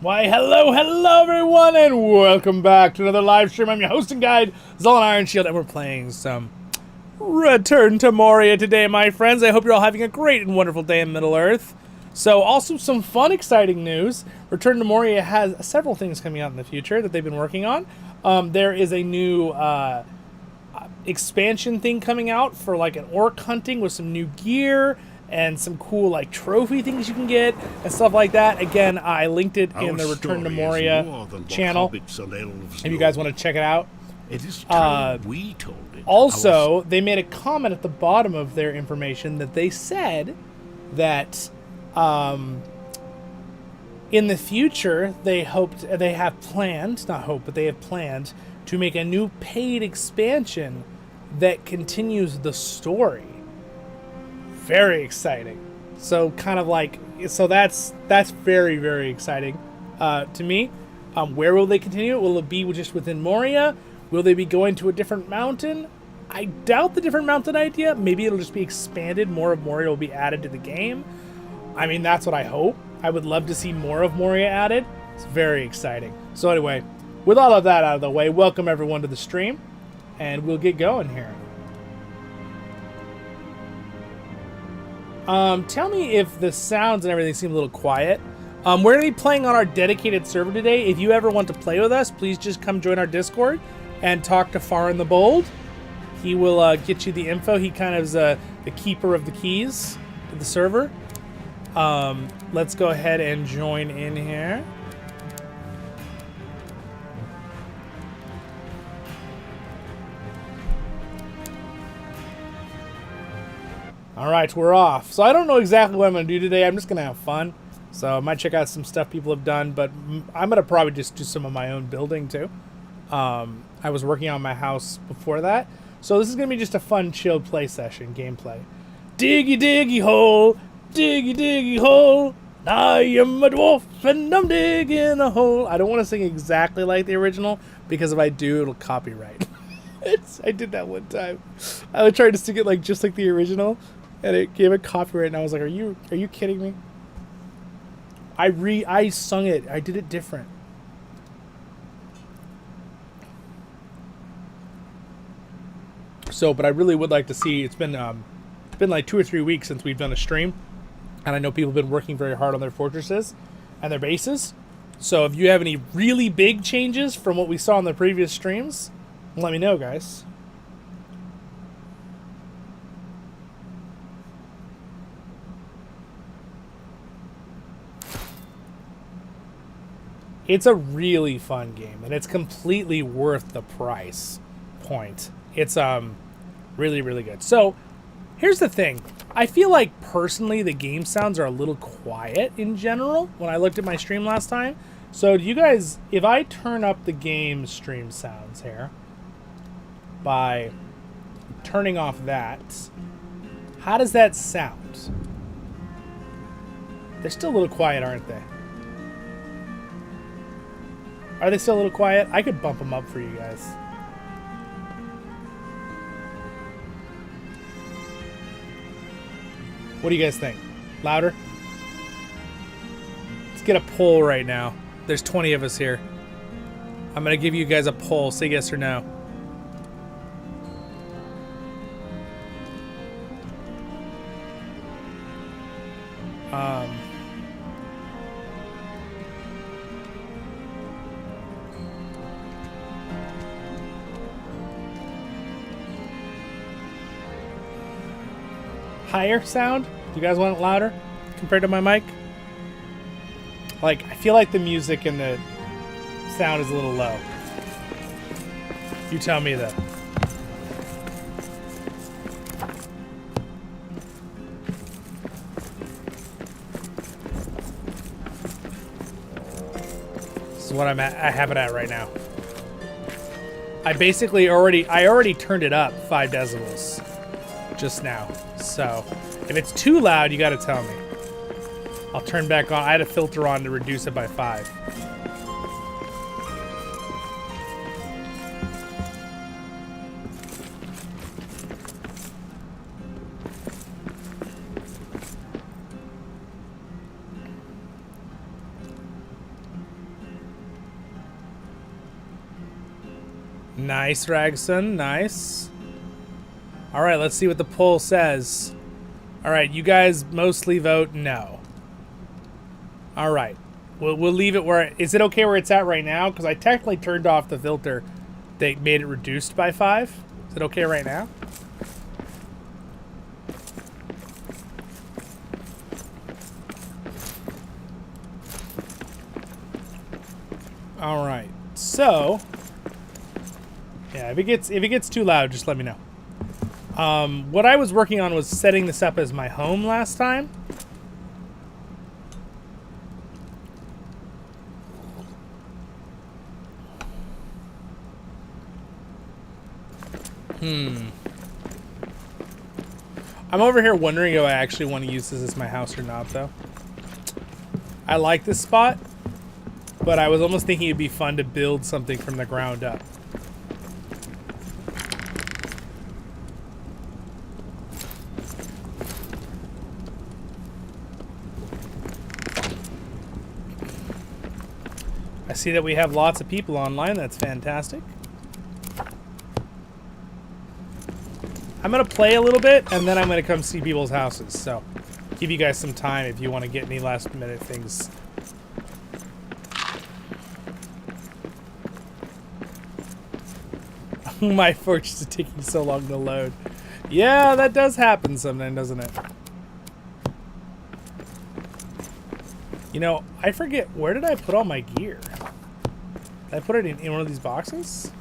Why, hello everyone, and welcome back to another live stream. I'm your host and guide, Zollin Ironshield, and we're playing some Return to Moria today, my friends. I hope you're all having a great and wonderful day in Middle-earth. So, also some fun, exciting news. Return to Moria has several things coming out in the future that they've been working on. There is a new expansion thing coming out for like an orc hunting with some new gear and some cool like trophy things you can get and stuff like that. Again, I linked it in the Return to Moria channel if you guys want to check it out. It is true, we told it. Also, they made a comment at the bottom of their information that they said that in the future they have planned to make a new paid expansion that continues the story. Very exciting. So kind of like, so that's very, very exciting to me. Where will they continue? Will it be just within Moria? Will they be going to a different mountain? I doubt the different mountain idea. Maybe it'll just be expanded. More of Moria will be added to the game. I mean, that's what I hope. I would love to see more of Moria added. It's very exciting. So anyway, with all of that out of the way, welcome everyone to the stream, and we'll get going here. Tell me if the sounds and everything seem a little quiet. We're going to be playing on our dedicated server today. If you ever want to play with us, please just come join our Discord and talk to Far and the Bold. He will get you the info. He kind of is the keeper of the keys to the server. Let's go ahead and join in here. All right, we're off. So I don't know exactly what I'm going to do today. I'm just going to have fun. So I might check out some stuff people have done, but I'm going to probably just do some of my own building too. I was working on my house before that. So this is going to be just a fun, chill play session, gameplay. Diggy, diggy hole, diggy, diggy hole. I am a dwarf and I'm digging a hole. I don't want to sing exactly like the original because if I do, it'll copyright. I did that one time. I was trying to sing it like just like the original. And it gave a copyright, and I was like, "Are you kidding me?" I sung it. I did it different. So, but I really would like to see. It's been like 2 or 3 weeks since we've done a stream, and I know people have been working very hard on their fortresses and their bases. So, if you have any really big changes from what we saw in the previous streams, let me know, guys. It's a really fun game, and it's completely worth the price point. It's really, really good. So, here's the thing. I feel like, personally, the game sounds are a little quiet in general when I looked at my stream last time. So, do you guys, if I turn up the game stream sounds here by turning off that, how does that sound? They're still a little quiet, aren't they? Are they still a little quiet? I could bump them up for you guys. What do you guys think? Louder? Let's get a poll right now. There's 20 of us here. I'm going to give you guys a poll. Say yes or no. Higher sound? Do you guys want it louder compared to my mic? Like, I feel like the music and the sound is a little low. You tell me though. This is what I have it at right now. I already turned it up 5 decibels just now. So, if it's too loud, you gotta tell me. I'll turn back on. I had a filter on to reduce it by 5. Nice, Ragson. Nice. All right, let's see what the poll says. All right, you guys mostly vote no. All right. We'll leave it where... Is it okay where it's at right now? Because I technically turned off the filter. They made it reduced by 5. Is it okay right now? All right. So... Yeah, if it gets too loud, just let me know. What I was working on was setting this up as my home last time. I'm over here wondering if I actually want to use this as my house or not, though. I like this spot, but I was almost thinking it'd be fun to build something from the ground up. I see that we have lots of people online. That's fantastic. I'm going to play a little bit, and then I'm going to come see people's houses. So, give you guys some time if you want to get any last-minute things. My forge is taking so long to load. Yeah, that does happen sometimes, doesn't it? You know, I forget, where did I put all my gear? Did I put it in one of these boxes?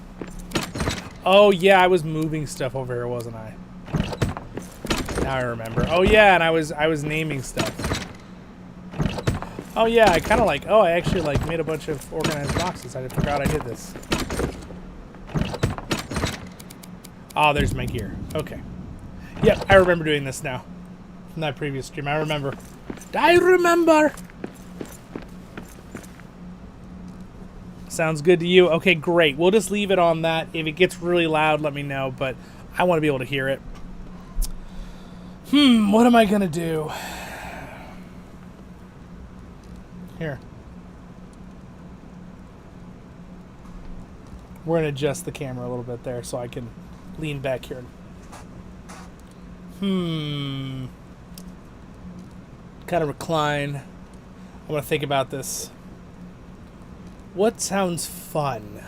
Oh, yeah, I was moving stuff over here, wasn't I? Now I remember. Oh, yeah, and I was naming stuff. Oh, yeah, I kind of like... Oh, I actually, like, made a bunch of organized boxes. I forgot I did this. Oh, there's my gear. Okay. Yep, I remember doing this now. From that previous stream, I remember. I remember! Sounds good to you? Okay, great. We'll just leave it on that. If it gets really loud, let me know, but I want to be able to hear it. What am I going to do? Here. We're going to adjust the camera a little bit there so I can lean back here. Kind of recline. I want to think about this. What sounds fun?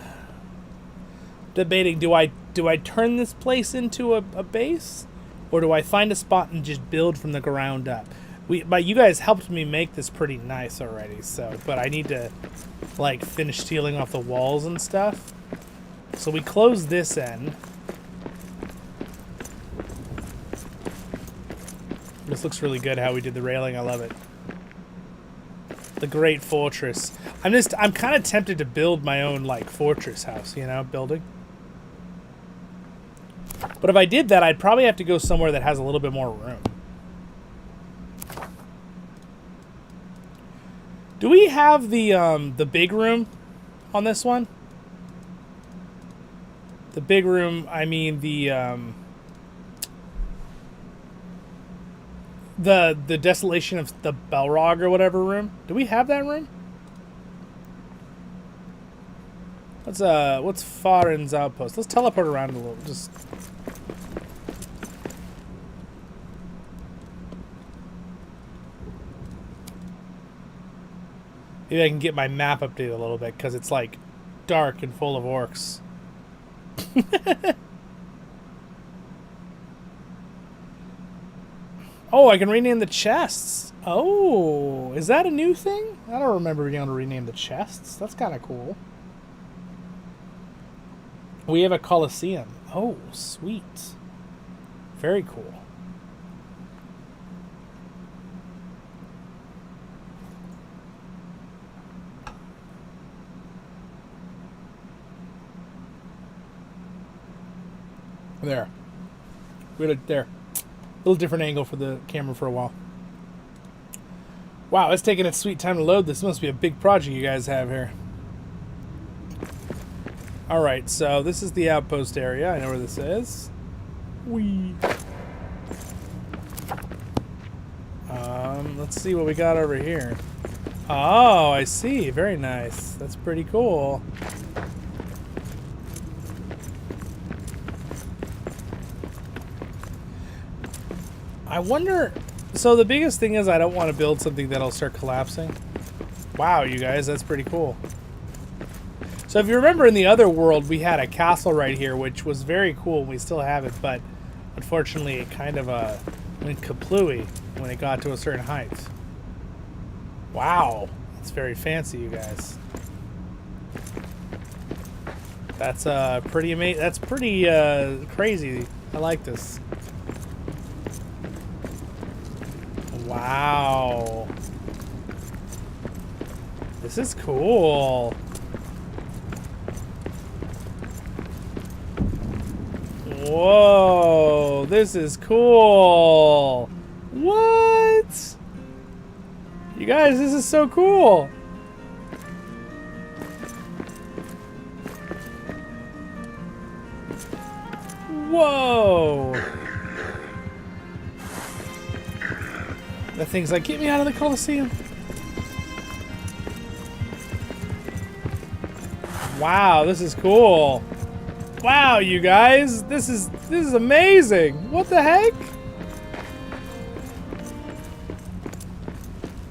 Debating, do I turn this place into a base? Or do I find a spot and just build from the ground up? But you guys helped me make this pretty nice already, so... But I need to, like, finish sealing off the walls and stuff. So we close this end. This looks really good how we did the railing. I love it. The Great Fortress. I'm kind of tempted to build my own, like, fortress house, you know, building. But if I did that, I'd probably have to go somewhere that has a little bit more room. Do we have the big room on this one? The big room, I mean the Desolation of the Balrog or whatever room. Do we have that room? What's Farin's outpost? Let's teleport around a little. Just maybe I can get my map updated a little bit because it's like dark and full of orcs. Oh, I can rename the chests. Oh, is that a new thing? I don't remember being able to rename the chests. That's kind of cool. We have a Colosseum. Oh, sweet. Very cool. There. There. A little different angle for the camera for a while. Wow, it's taking its sweet time to load. This must be a big project you guys have here. Alright, so this is the outpost area. I know where this is. Whee! Let's see what we got over here. Oh, I see. Very nice. That's pretty cool. I wonder... So the biggest thing is I don't want to build something that'll start collapsing. Wow, you guys, that's pretty cool. So if you remember in the other world, we had a castle right here, which was very cool. We still have it, but unfortunately it kind of went kaplooey when it got to a certain height. Wow, that's very fancy, you guys. That's pretty amazing. That's pretty crazy. I like this. Wow. This is cool. Whoa, this is cool. What? You guys, this is so cool. Whoa. That thing's like, get me out of the Coliseum. Wow, this is cool. Wow, you guys, this is amazing. What the heck?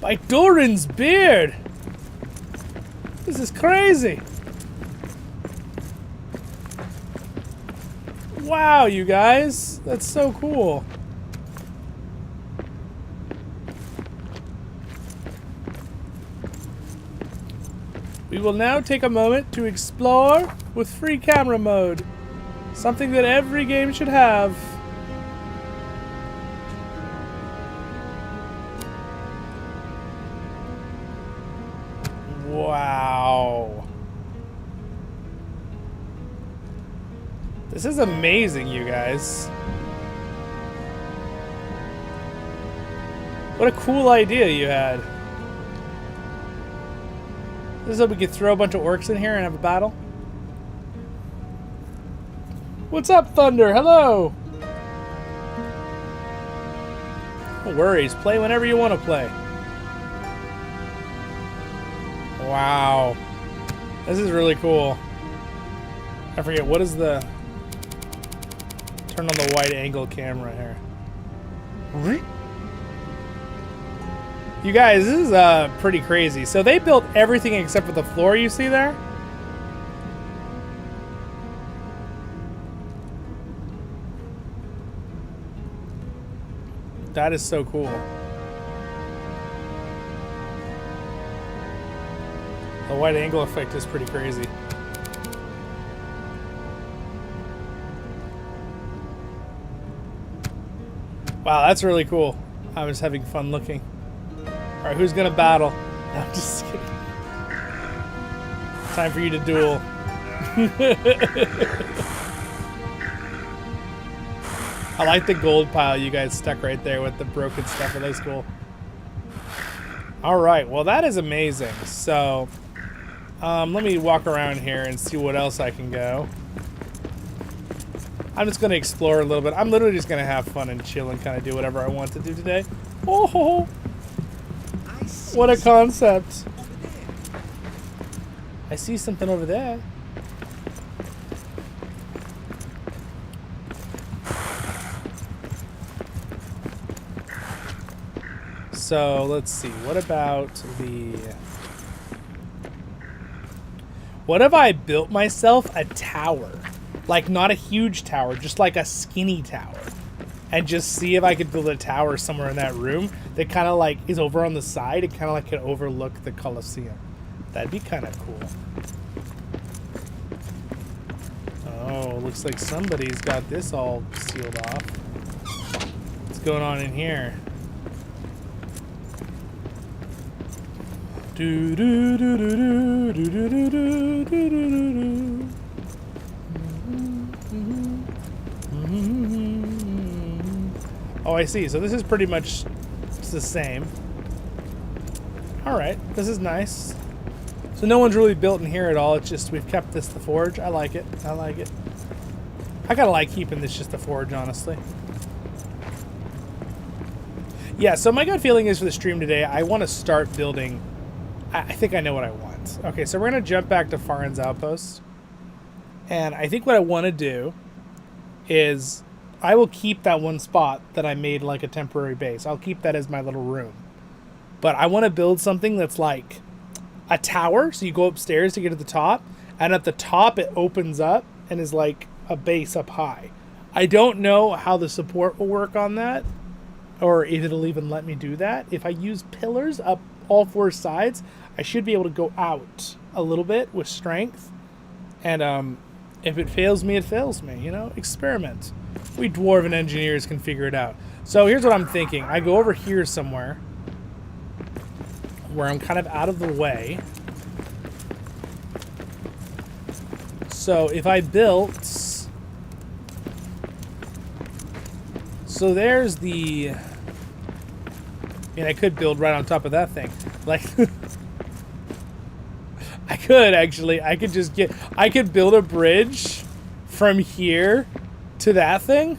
By Doran's beard. This is crazy. Wow, you guys, that's so cool. We will now take a moment to explore with free camera mode. Something that every game should have. Wow. This is amazing, you guys. What a cool idea you had. This is how we could throw a bunch of orcs in here and have a battle. What's up, Thunder? Hello! No worries. Play whenever you want to play. Wow. This is really cool. I forget, what is the... Turn on the wide angle camera here. You guys, this is pretty crazy. So they built everything except for the floor you see there. That is so cool. The wide angle effect is pretty crazy. Wow, that's really cool. I was having fun looking. Alright, who's gonna battle? No, I'm just kidding. Time for you to duel. I like the gold pile you guys stuck right there with the broken stuff. It looks cool. Alright, well that is amazing. So, let me walk around here and see what else I can go. I'm just going to explore a little bit. I'm literally just going to have fun and chill and kind of do whatever I want to do today. Oh, what a concept. I see something over there. So, let's see. What about the... What if I built myself a tower? Like, not a huge tower, just like a skinny tower. And just see if I could build a tower somewhere in that room that kind of like is over on the side. It kind of like could overlook the Colosseum. That'd be kind of cool. Oh, looks like somebody's got this all sealed off. What's going on in here? Do do do do do do do do do do do. Oh, I see. So this is pretty much the same. Alright, this is nice. So no one's really built in here at all. It's just we've kept this the forge. I like it. I like it. I kind of like keeping this just the forge, honestly. Yeah, so my gut feeling is for the stream today, I want to start building... I think I know what I want. Okay, so we're going to jump back to Farron's Outpost. And I think what I want to do is I will keep that one spot that I made like a temporary base. I'll keep that as my little room. But I want to build something that's like a tower. So you go upstairs to get to the top. And at the top, it opens up and is like a base up high. I don't know how the support will work on that. Or if it'll even let me do that. If I use pillars up all 4 sides, I should be able to go out a little bit with strength. And if it fails me, it fails me. You know, experiment. We Dwarven engineers can figure it out. So here's what I'm thinking. I go over here somewhere where I'm kind of out of the way. So if I built... So there's the... I mean, I could build right on top of that thing. Like... I could, actually. I could just get... I could build a bridge from here to that thing,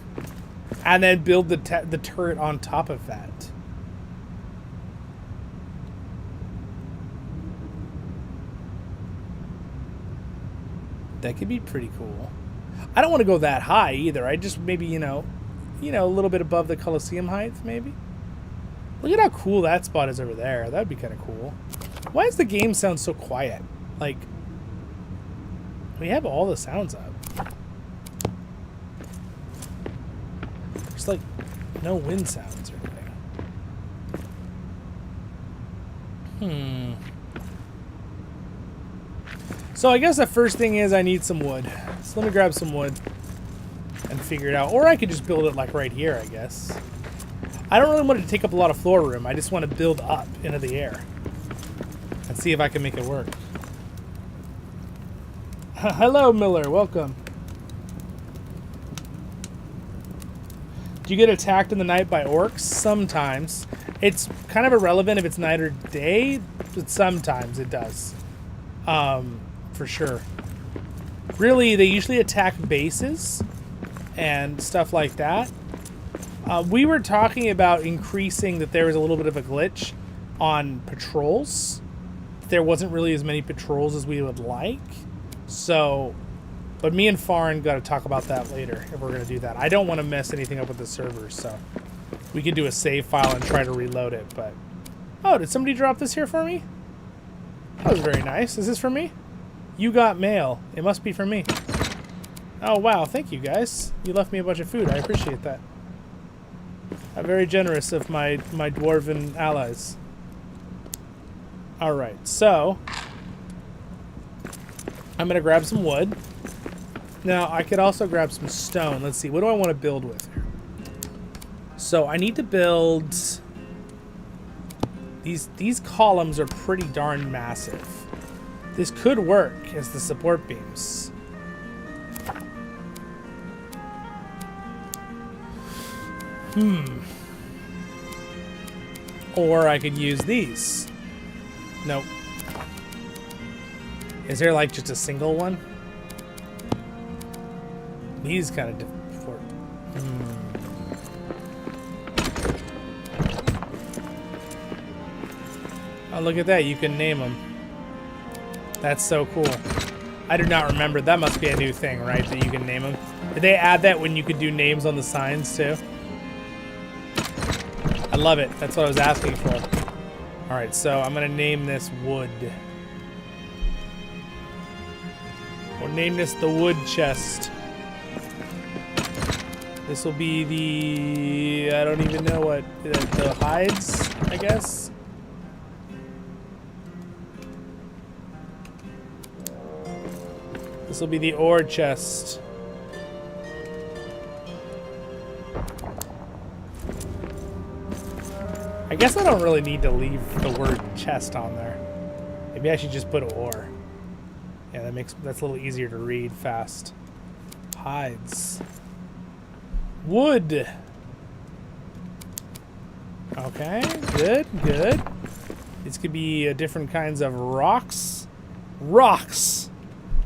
and then build the turret on top of that. That could be pretty cool. I don't want to go that high either. I just maybe, you know, a little bit above the Colosseum height, maybe. Look at how cool that spot is over there. That'd be kind of cool. Why does the game sound so quiet? Like, we have all the sounds up. There's like no wind sounds or anything. So I guess the first thing is I need some wood. So let me grab some wood and figure it out. Or I could just build it like right here, I guess. I don't really want it to take up a lot of floor room. I just want to build up into the air and see if I can make it work. Hello, Miller. Welcome. Do you get attacked in the night by orcs? Sometimes. It's kind of irrelevant if it's night or day, but sometimes it does. For sure. Really, they usually attack bases and stuff like that. We were talking about increasing that there was a little bit of a glitch on patrols. There wasn't really as many patrols as we would like. So, but me and Farn got to talk about that later if we're going to do that. I don't want to mess anything up with the servers, so we can do a save file and try to reload it. But oh, did somebody drop this here for me? That was very nice. Is this for me? You got mail. It must be for me. Oh, wow. Thank you, guys. You left me a bunch of food. I appreciate that. Very generous of my dwarven allies. All right, so I'm going to grab some wood. Now, I could also grab some stone. Let's see. What do I want to build with here? So I need to build... These columns are pretty darn massive. This could work as the support beams. Or I could use these. Nope. Is there like just a single one? These kind of different. Oh, look at that. You can name them. That's so cool. I do not remember. That must be a new thing, right? That you can name them. Did they add that when you could do names on the signs, too? I love it. That's what I was asking for. All right, so I'm going to name this wood. We'll name this the wood chest. This will be the... I don't even know what... The hides, I guess? This will be the ore chest. I guess I don't really need to leave the word chest on there. Maybe I should just put ore. Yeah, that's a little easier to read fast. Hides. Wood. Okay, good, good. These could be different kinds of rocks. Rocks!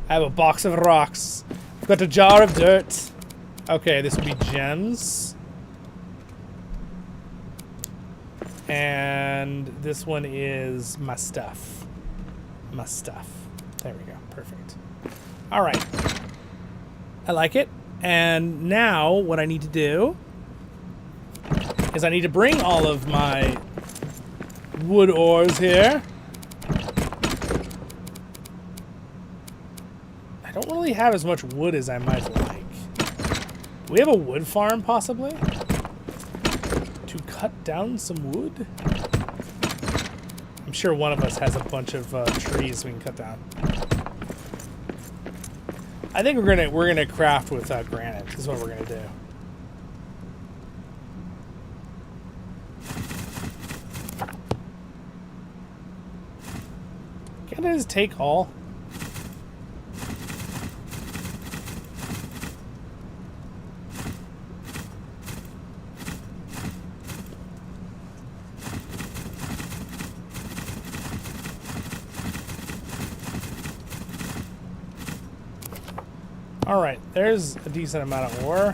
I have a box of rocks. I've got a jar of dirt. Okay, this would be gems. And this one is my stuff. My stuff. There we go. Perfect. All right. I like it. And now what I need to do is I need to bring all of my wood ores here. I don't really have as much wood as I might like. Do we have a wood farm, possibly? To cut down some wood? I'm sure one of us has a bunch of trees we can cut down. I think we're gonna craft with granite. This is what we're gonna do. Can't I just take all? Alright, there's a decent amount of ore.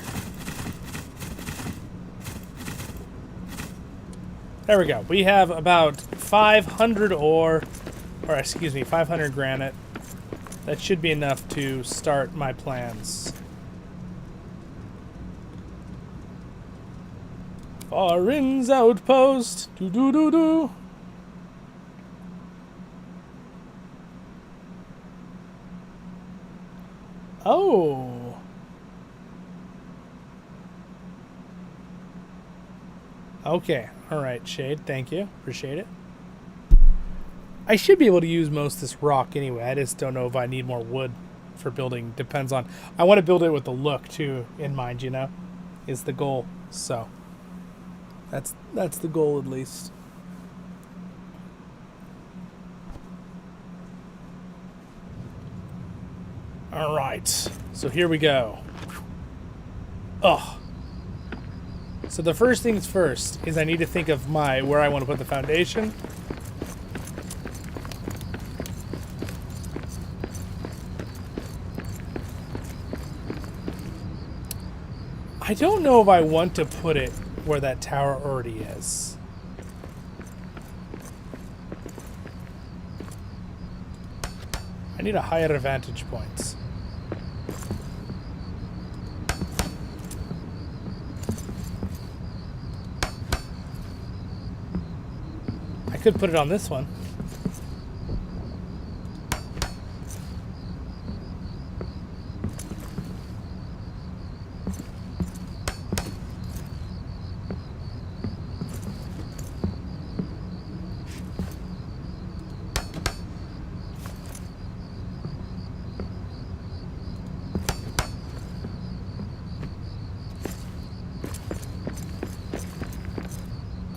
There we go. We have about 500 ore, or excuse me, 500 granite. That should be enough to start my plans. Farin's outpost. Do-do-do-do. Oh. Okay. All right, Shade. Thank you. Appreciate it. I should be able to use most of this rock anyway. I just don't know if I need more wood for building. Depends on... I want to build it with the look, too, in mind, you know? Is the goal. So, that's the goal, at least. All right, so here we go. Oh. So the first things first is I need to think of where I want to put the foundation. I don't know if I want to put it where that tower already is. I need a higher vantage point. I could put it on this one.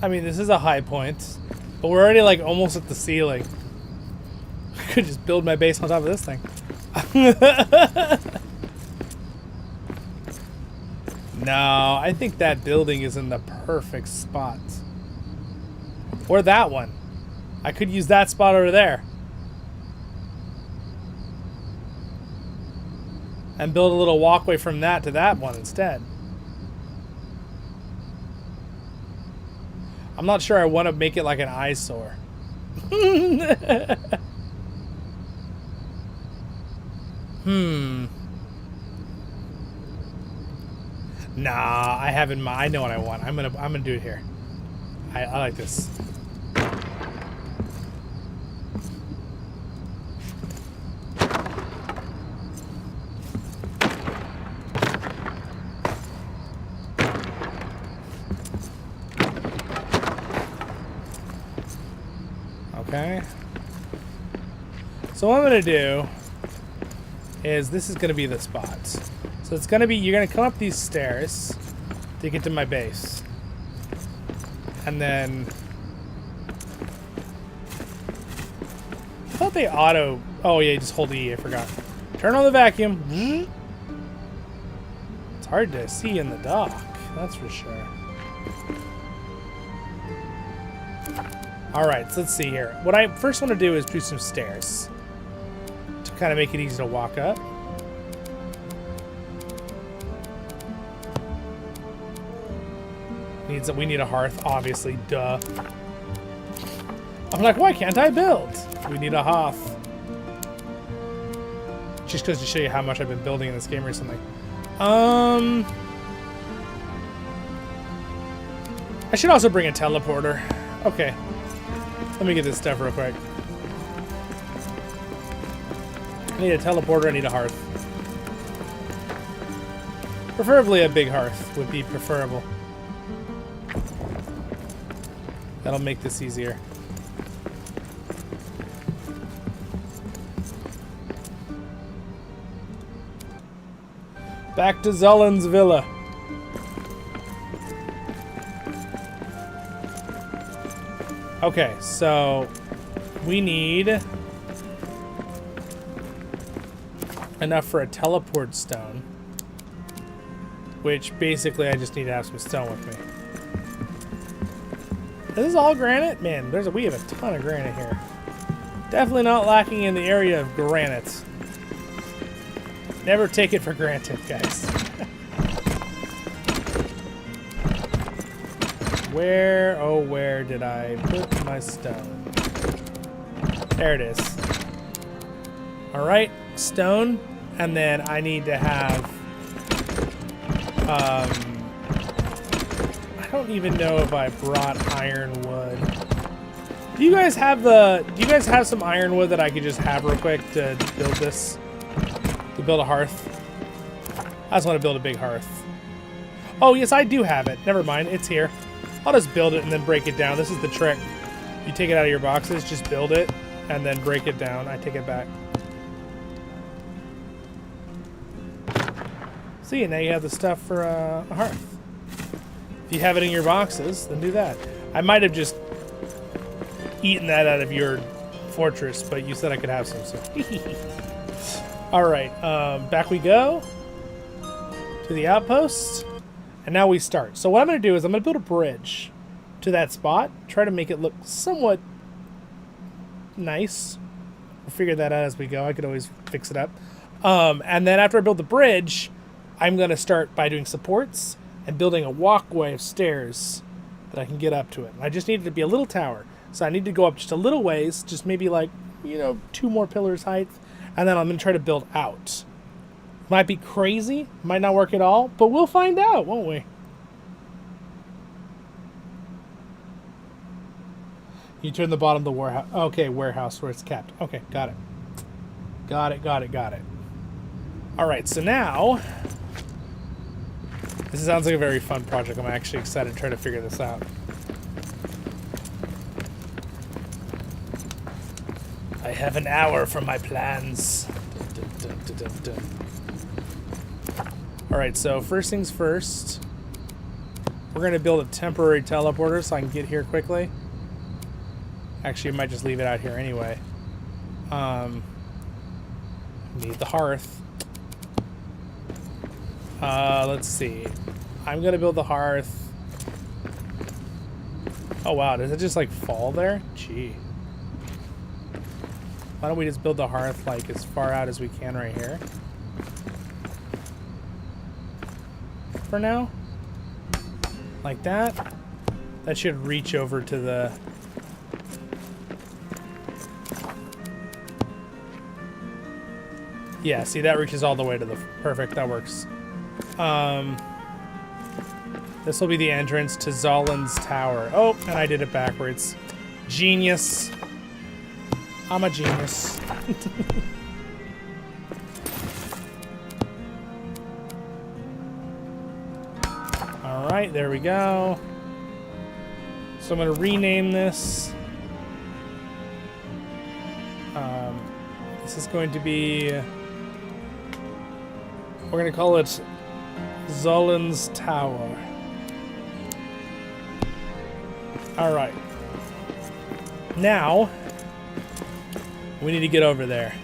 I mean, this is a high point, but we're already like almost at the ceiling. I could just build my base on top of this thing. No, I think that building is in the perfect spot. Or that one. I could use that spot over there. And build a little walkway from that to that one instead. I'm not sure I want to make it like an eyesore. Nah, I have in mind. I know what I want. I'm gonna do it here. I like this. Okay. So what I'm gonna do is this is gonna be the spot. So it's gonna be, you're gonna come up these stairs to get to my base. And then I thought they auto, oh yeah, you just hold E, I forgot. Turn on the vacuum. It's hard to see in the dark, that's for sure. Alright, so let's see here. What I first want to do is do some stairs to kind of make it easy to walk up. We need a hearth, obviously, duh. I'm like, why can't I build? We need a hearth. Just because to show you how much I've been building in this game recently. I should also bring a teleporter. Okay. Let me get this stuff real quick. I need a teleporter, I need a hearth. Preferably a big hearth would be preferable. That'll make this easier. Back to Zollin's villa. Okay, so we need enough for a teleport stone, which basically I just need to have some stone with me. This is all granite? Man, we have a ton of granite here. Definitely not lacking in the area of granite. Never take it for granted, guys. Where did I put my stone? There it is. All right, stone, and then I need to have, I don't even know if I brought ironwood. Do you guys have some ironwood that I could just have real quick to build this? To build a hearth? I just want to build a big hearth. Oh, yes, I do have it. Never mind, it's here. I'll just build it and then break it down. This is the trick. You take it out of your boxes, just build it, and then break it down. I take it back. See, now you have the stuff for a hearth. If you have it in your boxes, then do that. I might have just eaten that out of your fortress, but you said I could have some, so. All right, back we go to the outpost, and now we start. So what I'm going to do is I'm going to build a bridge to that spot, try to make it look somewhat nice. We'll figure that out as we go. I could always fix it up. And then after I build the bridge, I'm going to start by doing supports and building a walkway of stairs that I can get up to it. I just need it to be a little tower. So I need to go up just a little ways, just maybe like, 2 more pillars height. And then I'm going to try to build out. Might be crazy, might not work at all, but we'll find out, won't we? You turn the bottom of the warehouse. Okay, warehouse where it's kept. Okay, got it. Got it. All right, so now, this sounds like a very fun project. I'm actually excited to try to figure this out. I have an hour for my plans. Alright, so first things first. We're going to build a temporary teleporter so I can get here quickly. Actually, I might just leave it out here anyway. Need the hearth. Let's see. I'm going to build the hearth. Oh wow, does it just like fall there? Gee. Why don't we just build the hearth like as far out as we can right here? For now. Like that. That should reach over to the... Yeah, see, that reaches all the way to the... Perfect, that works. This will be the entrance to Zollin's tower. Oh, and I did it backwards. Genius. I'm a genius. Alright, there we go. So I'm going to rename this. This is going to be... We're going to call it Zollin's Tower. Alright. Now, we need to get over there.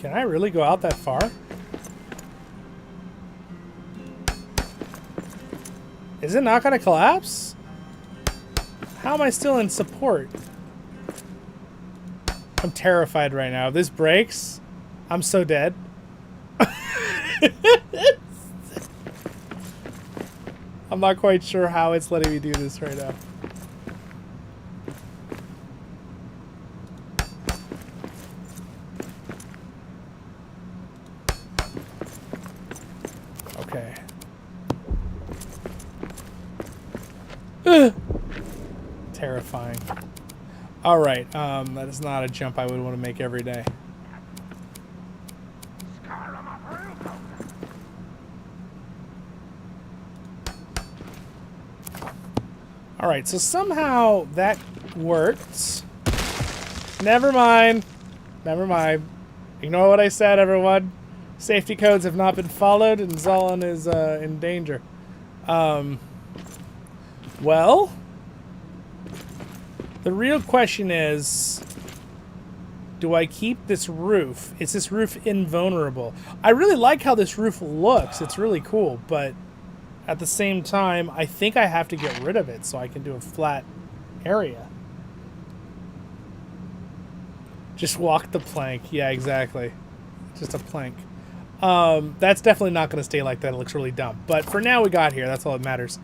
Can I really go out that far? Is it not gonna collapse? How am I still in support? I'm terrified right now. If this breaks, I'm so dead. I'm not quite sure how it's letting me do this right now. Okay. Ugh. Terrifying. All right, that is not a jump I would want to make every day. All right, so somehow that worked. Never mind. Never mind. Ignore what I said, everyone. Safety codes have not been followed, and Zollin is in danger. Well, the real question is, do I keep this roof? Is this roof invulnerable? I really like how this roof looks. It's really cool, but at the same time, I think I have to get rid of it so I can do a flat area. Just walk the plank. Yeah, exactly. Just a plank. That's definitely not going to stay like that. It looks really dumb. But for now, we got here. That's all that matters.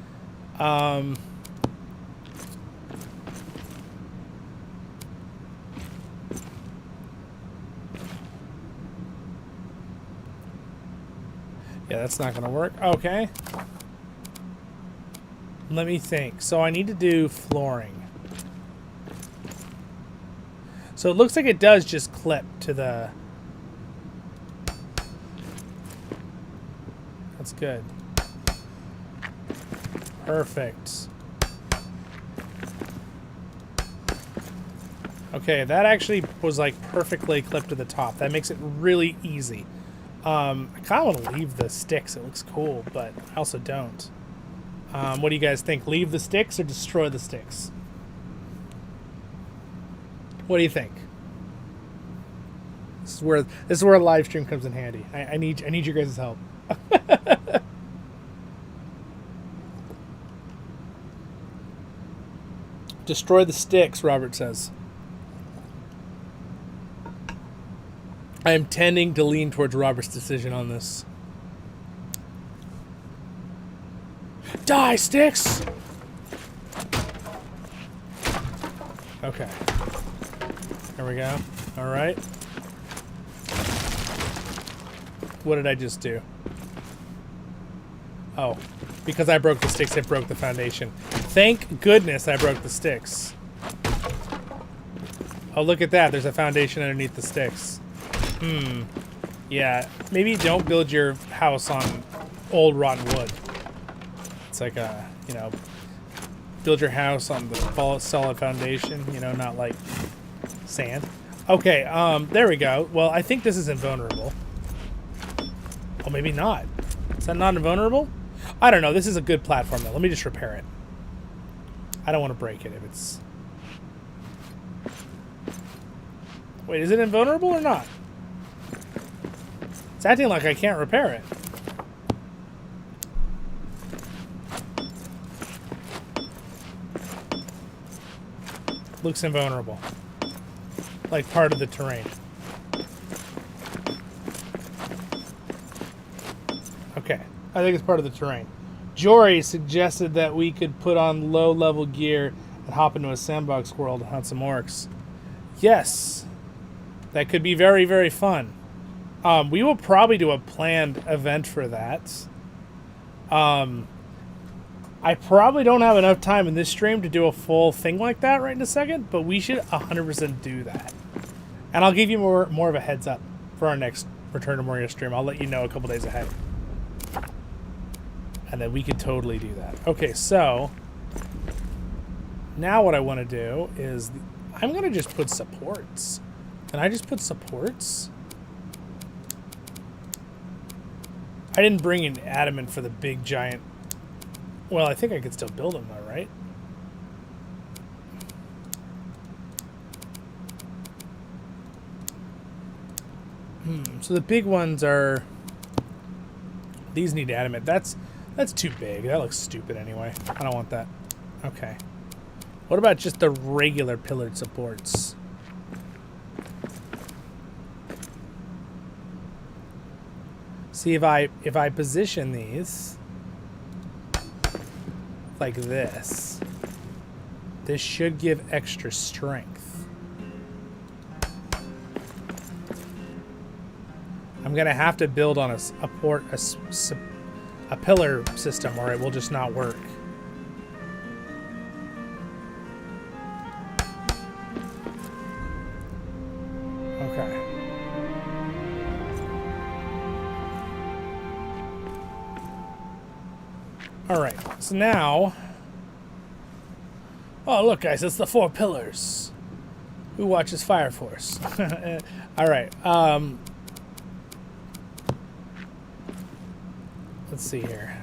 Yeah, that's not going to work. Okay. Let me think. So I need to do flooring. So it looks like it does just clip to the... That's good. Perfect. Okay, that actually was like perfectly clipped to the top. That makes it really easy. I kind of want to leave the sticks. It looks cool, but I also don't. What do you guys think? Leave the sticks or destroy the sticks? What do you think? This is where a live stream comes in handy. I need your guys' help. Destroy the sticks, Robert says. I am tending to lean towards Robert's decision on this. Die, sticks! Okay. There we go. All right. What did I just do? Oh, because I broke the sticks, it broke the foundation. Thank goodness I broke the sticks. Oh, look at that. There's a foundation underneath the sticks. Yeah, maybe don't build your house on old rotten wood. It's like a, you know, build your house on the solid foundation, you know, not like sand. Okay, there we go. Well, I think this is invulnerable. Oh, maybe not. Is that not invulnerable? I don't know. This is a good platform, though. Let me just repair it. I don't want to break it if it's... Wait, is it invulnerable or not? It's acting like I can't repair it. Looks invulnerable. Like part of the terrain. Okay, I think it's part of the terrain. Jory suggested that we could put on low-level gear and hop into a sandbox world and hunt some orcs. Yes, that could be very, very fun. We will probably do a planned event for that. I probably don't have enough time in this stream to do a full thing like that right in a second, but we should 100% do that. And I'll give you more of a heads up for our next Return to Moria stream. I'll let you know a couple days ahead. And then we could totally do that. Okay, so now what I want to do is I'm going to just put supports. Can I just put supports? I didn't bring in adamant for the big giant... Well, I think I could still build them though, right? So the big ones are... These need adamant. That's too big. That looks stupid anyway. I don't want that. Okay. What about just the regular pillared supports? See, if I position these like this, this should give extra strength. I'm gonna have to build on a pillar system, or it will just not work. Okay. All right. So now, oh look, guys, it's the 4 pillars. Who watches Fire Force? All right. Let's see here.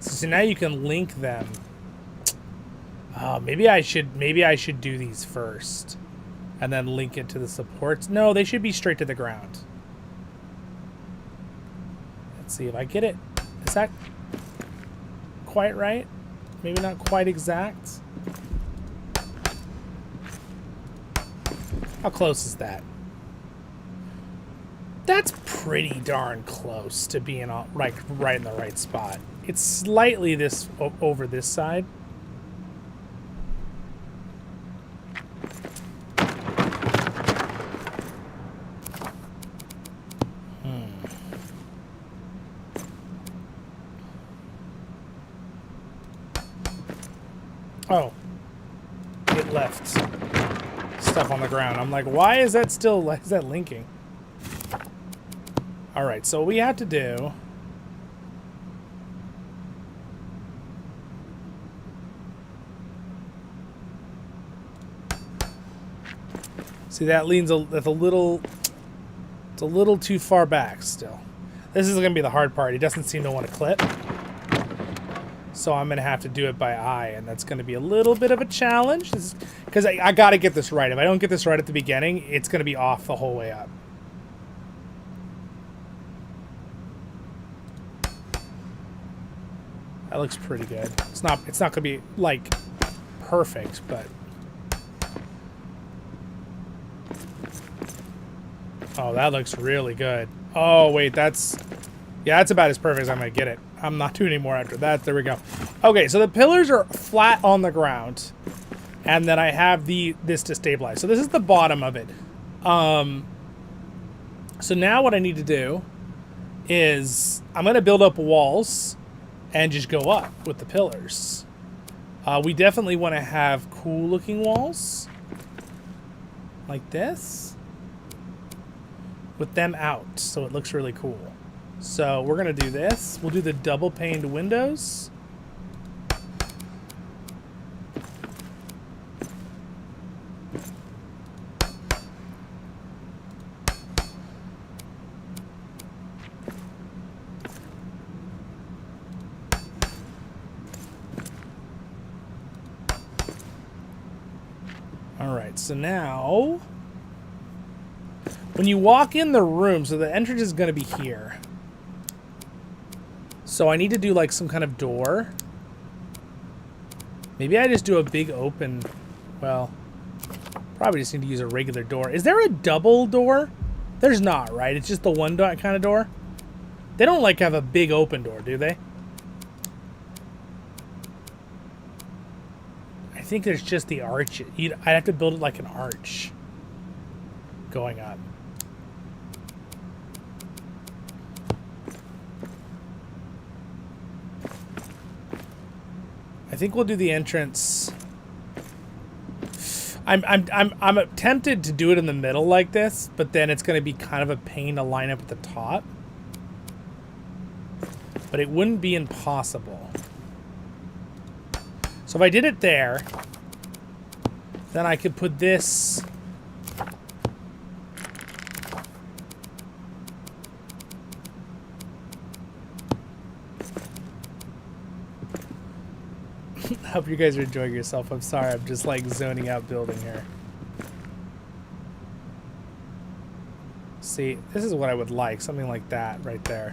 So now you can link them. Maybe I should do these first, and then link it to the supports. No, they should be straight to the ground. Let's see if I get it. Is that quite right? Maybe not quite exact. How close is that? That's pretty darn close to being right in the right spot. It's slightly this over this side. Oh, it left stuff on the ground. I'm like, why is that still, why is that linking? All right, so what we have to do see that leans that's a little, it's a little too far back still. This is gonna be the hard part. He doesn't seem to want to clip. So I'm going to have to do it by eye, and that's going to be a little bit of a challenge. Because I got to get this right. If I don't get this right at the beginning, it's going to be off the whole way up. That looks pretty good. It's not going to be, like, perfect, but... Oh, that looks really good. Oh, wait, that's... Yeah, that's about as perfect as I'm going to get it. I'm not doing any more after that. There we go. Okay, so the pillars are flat on the ground. And then I have this to stabilize. So this is the bottom of it. So now what I need to do is I'm going to build up walls and just go up with the pillars. We definitely want to have cool looking walls. Like this. With them out, so it looks really cool. So we're going to do this. We'll do the double paned windows. All right, so now when you walk in the room, so the entrance is going to be here. So I need to do like some kind of door. Maybe I just do a big open, well, probably just need to use a regular door. Is there a double door? There's not, right? It's just the one kind of door. They don't like have a big open door, do they? I think there's just the arch. I'd have to build it like an arch going up. I think we'll do the entrance. I'm tempted to do it in the middle like this, but then it's going to be kind of a pain to line up at the top. But it wouldn't be impossible. So if I did it there, then I could put this. I hope you guys are enjoying yourself. I'm sorry, I'm just like zoning out building here. See, this is what I would like. Something like that right there.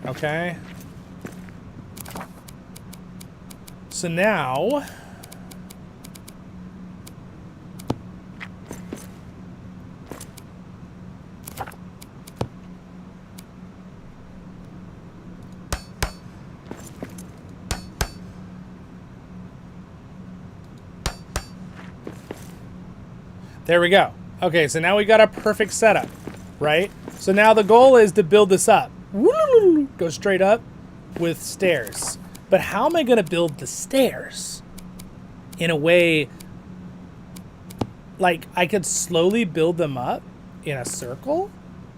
Okay. So now... There we go. Okay, so now we got a perfect setup, right? So now the goal is to build this up. Go straight up with stairs. But how am I going to build the stairs in a way like I could slowly build them up in a circle?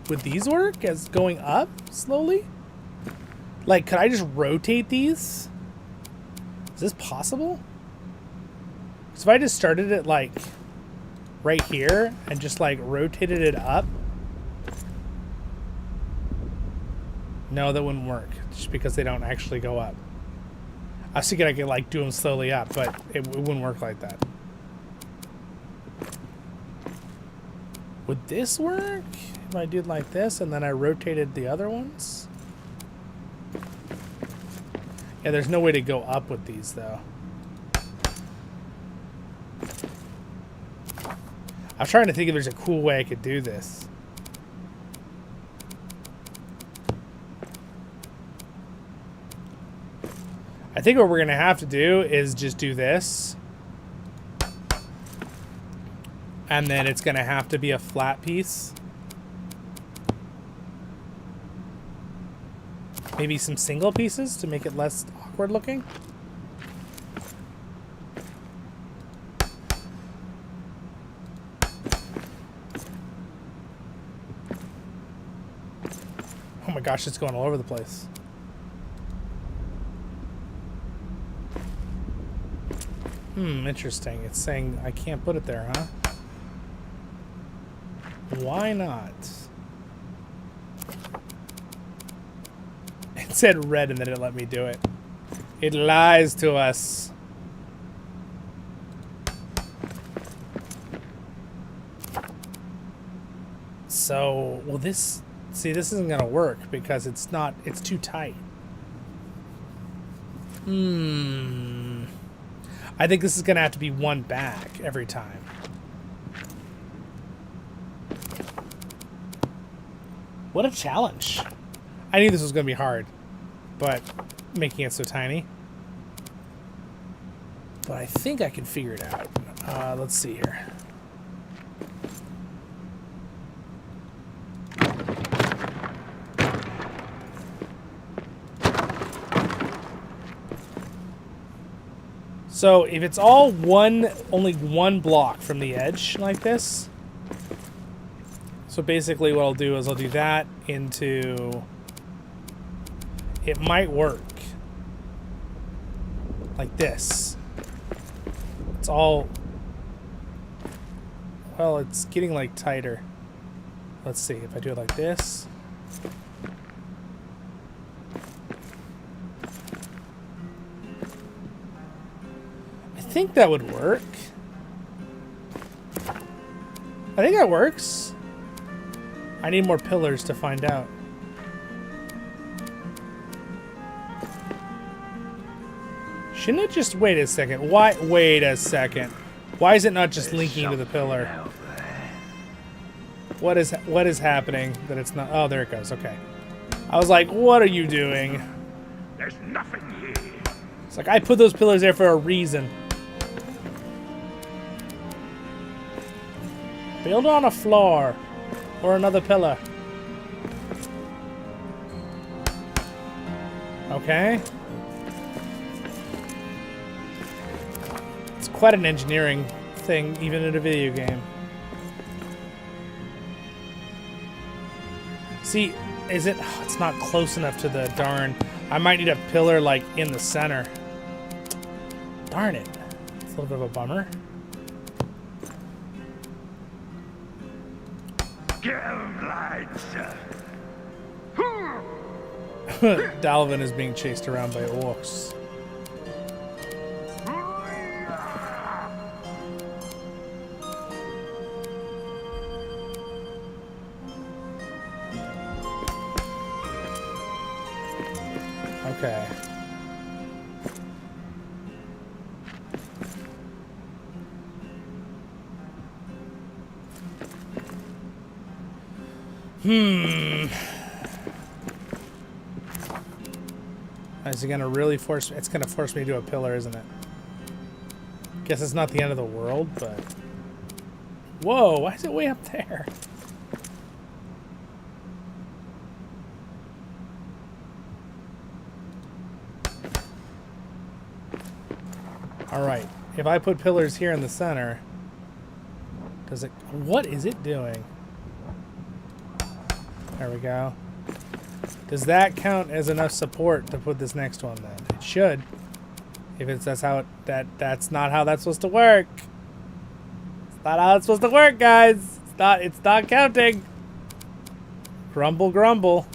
Would these work as going up slowly? Like, could I just rotate these? Is this possible? So if I just started it like right here and just like rotated it up. No, that wouldn't work just because they don't actually go up. I was thinking I could like do them slowly up, but it wouldn't work like that. Would this work if I did like this and then I rotated the other ones? Yeah, there's no way to go up with these though. I was trying to think if there's a cool way I could do this. I think what we're going to have to do is just do this. And then it's going to have to be a flat piece. Maybe some single pieces to make it less awkward looking. Oh my gosh, it's going all over the place. Interesting. It's saying I can't put it there, huh? Why not? It said red and then it let me do it. It lies to us. So, well this... See, this isn't going to work because it's not... It's too tight. I think this is going to have to be one back every time. What a challenge. I knew this was going to be hard, but making it so tiny. But I think I can figure it out. Let's see here. So if it's all only one block from the edge like this, so basically what I'll do is I'll do that into, it might work like this. It's all, well, it's getting like tighter. Let's see if I do it like this. I think that would work. I think that works. I need more pillars to find out. Shouldn't it just... Wait a second. Why? Wait a second. Why is it not just linking to the pillar? What is happening that it's not... Oh, there it goes. Okay. I was like, what are you doing? There's nothing here. It's like, I put those pillars there for a reason. Build on a floor or another pillar. Okay. It's quite an engineering thing, even in a video game. See, is it... Oh, it's not close enough to the darn... I might need a pillar, like, in the center. Darn it. It's a little bit of a bummer. Dalvin is being chased around by orcs. Okay. Is it gonna really force me? It's gonna force me to do a pillar, isn't it? Guess it's not the end of the world, but... Whoa, why is it way up there? Alright, if I put pillars here in the center... Does it... What is it doing? There we go. Does that count as enough support to put this next one then? It should. If it's that's how it, that's not how that's supposed to work. It's not how it's supposed to work, guys. It's not counting. Grumble, grumble.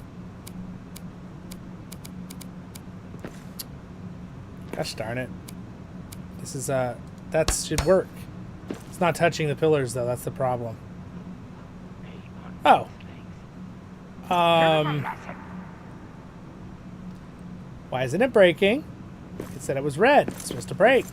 Gosh darn it. This is that should work. It's not touching the pillars though, that's the problem. Oh. Why isn't it breaking? It said it was red. It's supposed to break.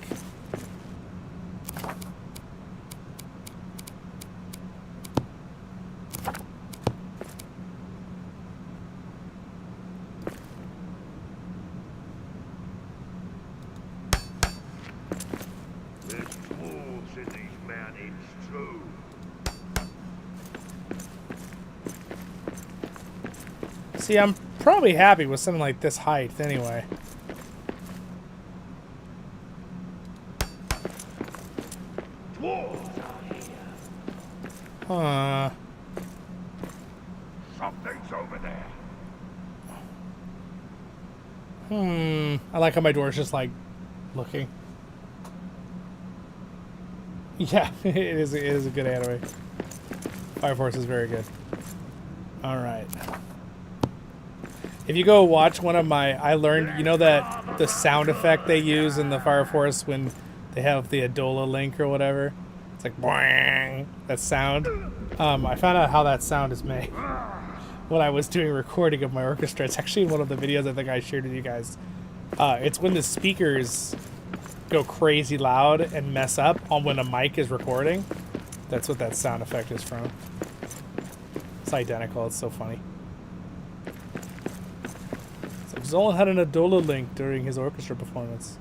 There's wolves in these mountains too. See, I'm probably happy with something like this height anyway. Huh. Something's over there. I like how my door's just like looking. Yeah, it is a good anime. Fire Force is very good. Alright. If you go watch one of my, I learned, you know that the sound effect they use in the Fire Force when they have the Adola Link or whatever? It's like boing, that sound. I found out how that sound is made when I was doing recording of my orchestra. It's actually in one of the videos I think I shared with you guys. It's when the speakers go crazy loud and mess up on when a mic is recording. That's what that sound effect is from. It's identical. It's so funny. It's like Zollin had an Adola Link during his orchestra performance.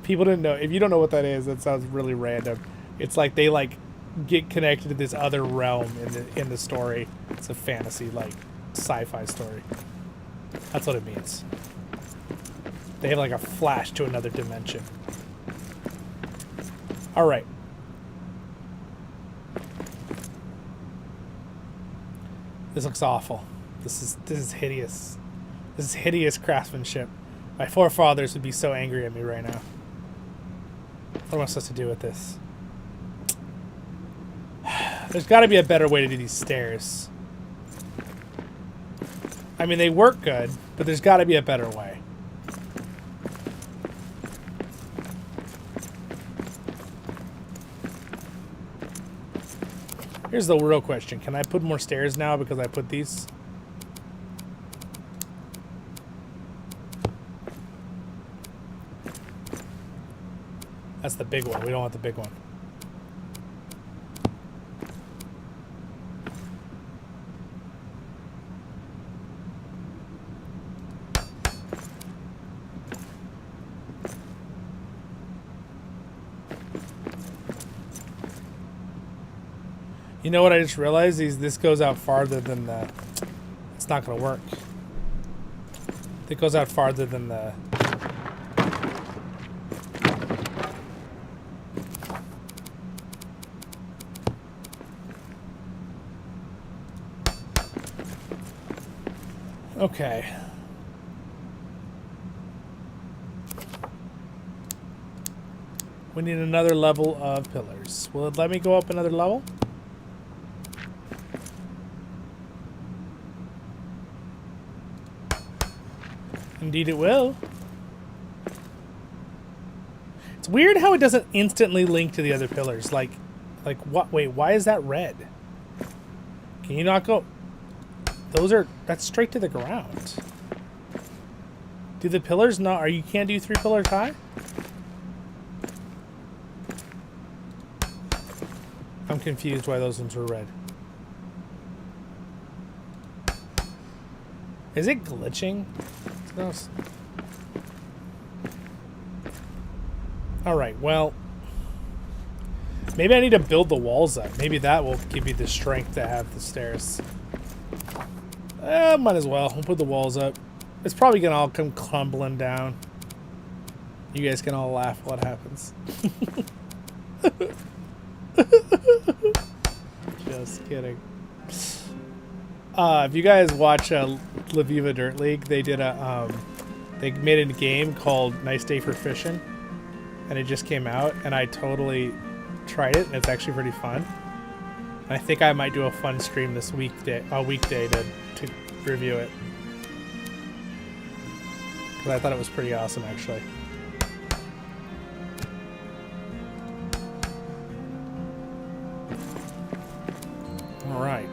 People didn't know. If you don't know what that is, that sounds really random. It's like they like get connected to this other realm in the story. It's a fantasy, like sci-fi story. That's what it means. They have like a flash to another dimension. All right. This looks awful. This is hideous. This is hideous craftsmanship. My forefathers would be so angry at me right now. What am I supposed to do with this? There's got to be a better way to do these stairs. I mean, they work good, but there's got to be a better way. Here's the real question. Can I put more stairs now because I put these? That's the big one. We don't want the big one. You know what I just realized is this goes out farther than the... It's not going to work. It goes out farther than the... Okay. We need another level of pillars. Will it let me go up another level? Indeed it will. It's weird how it doesn't instantly link to the other pillars. Like what? Wait, why is that red? Can you not go... Those are... That's straight to the ground. Do the pillars not? Are you can't do 3 pillars high? I'm confused why those ones were red. Is it glitching? Alright, well, maybe I need to build the walls up. Maybe that will give you the strength to have the stairs. Might as well. We'll put the walls up. It's probably gonna all come crumbling down. You guys can all laugh while it happens. Just kidding. If you guys watch La Viva Dirt League, they did they made a game called Nice Day for Fishing, and it just came out, and I totally tried it, and it's actually pretty fun. And I think I might do a fun stream this weekday to review it, because I thought it was pretty awesome, actually. All right.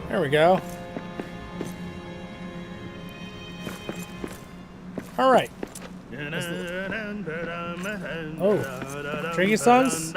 There we go. All right. Oh, drinking songs?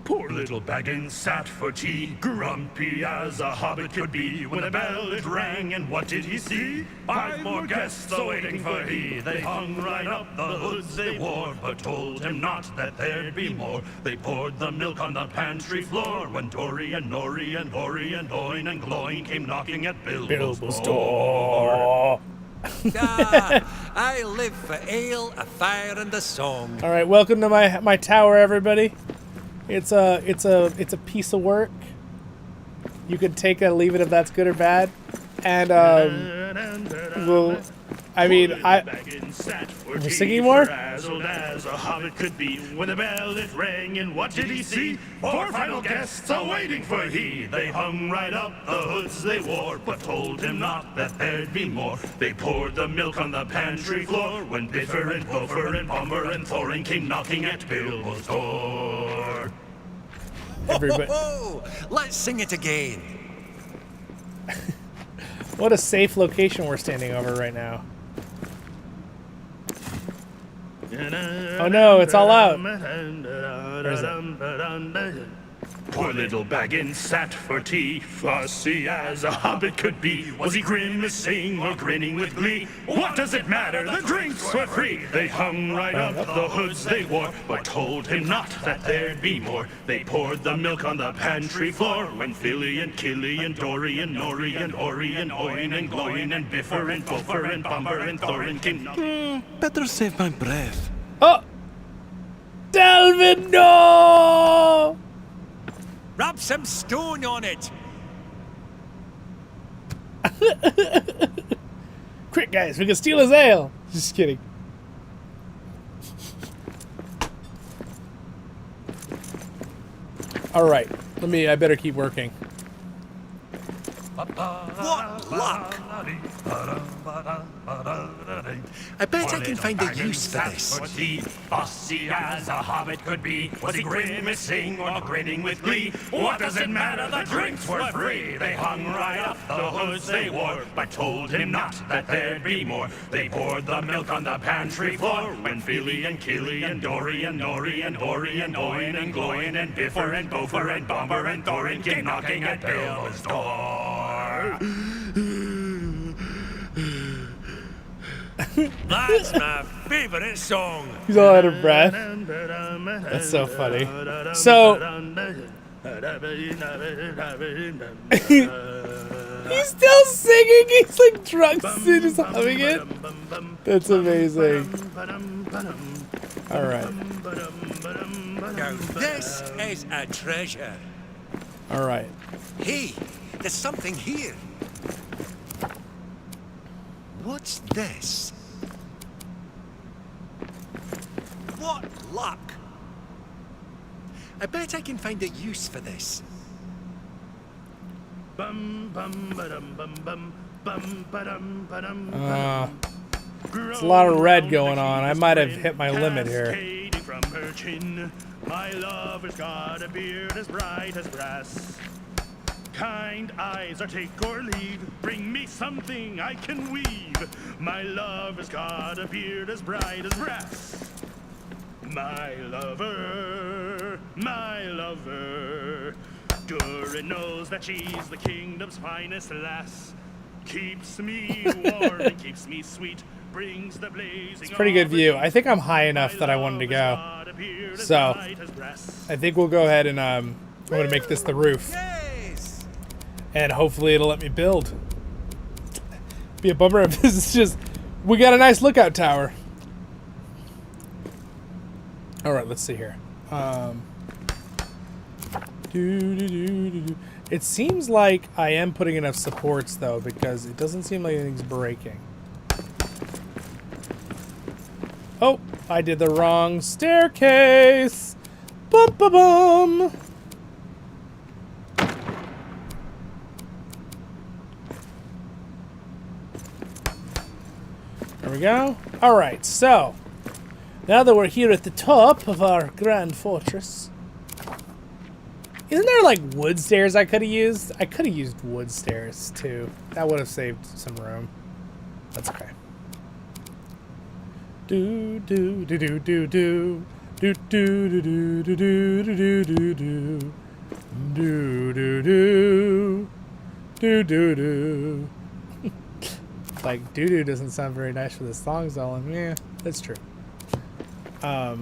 Poor little Baggins sat for tea, grumpy as a hobbit could be. When the bell it rang, and what did he see? 5 more guests awaiting for he. They hung right up the hoods they wore, but told him not that there'd be more. They poured the milk on the pantry floor, when Dory and Nori and Hory and Oin and Gloin came knocking at Bilbo's door. I live for ale, a fire, and a song. All right, welcome to my tower, everybody. It's a piece of work. You can take it, leave it if that's good or bad. And well, I mean, we're singing more. Frazzled as a hobbit could be, when the bell it rang, and what did he see? 4 final guests awaiting for he. They hung right up the hoods they wore, but told him not that there'd be more. They poured the milk on the pantry floor, when Biffer and Boffer and Bomber and Thorin came knocking at Bilbo's door. Everybody. Let's sing it again. What a safe location we're standing over right now. Oh no, it's all out. Where is it? Poor little Baggins sat for tea, fussy as a hobbit could be. Was he grimacing or grinning with glee? What does it matter? The drinks were free. They hung right up the hoods they wore, but told him not that there'd be more. They poured the milk on the pantry floor, when Philly and Killy and Dory and Nori and Hory and Oin and Gloin and Biffer and Boffer and Bomber and Thorin came Better save my breath. Oh! Delvin, no! Rub some stone on it. Quick, guys, we can steal his ale. Just kidding. All right, I better keep working. What luck! I bet I can find a use for this. Fussy as a hobbit could be. Was he grimacing or grinning with glee? What does it matter? The drinks were free. They hung right up the hoods they wore, but told him not that there'd be more. They poured the milk on the pantry floor, when Philly and Killy and Dory and Nori and Hory and Oin and Gloin and Biffer and Boffer and Bomber and Thorin came knocking at Bilbo's door. That's my favorite song. He's all out of breath. That's so funny. So he's still singing. He's like drunk, just humming it. That's amazing. All right. Now this is a treasure. All right. Hey, there's something here. What's this? What luck! I bet I can find a use for this. Bum bum ba-dum bum bum. It's a lot of red going on. I might have hit my limit here. Cascading from her chin. My lover's got a beard as bright as brass. Kind eyes are take or leave. Bring me something I can weave. My lover's got a beard as bright as brass. My lover, Durin knows that she's the kingdom's finest lass. Keeps me warm and keeps me sweet. Brings the blazing. It's a pretty good view. I think I'm high enough that I wanted to go. So, I think we'll go ahead and I'm going to make this the roof. Yes. And hopefully it'll let me build. Be a bummer if this is just... We got a nice lookout tower. Alright, let's see here. It seems like I am putting enough supports, though, because it doesn't seem like anything's breaking. Oh, I did the wrong staircase. Bum, bum, bum. There we go. All right, so now that we're here at the top of our grand fortress, isn't there like wood stairs I could have used? I could have used wood stairs too. That would have saved some room. That's okay. Do do do do do do do do do do do do do do do do do do do. Like doo-doo doesn't sound very nice for this song, Zollin. Yeah, that's true. We're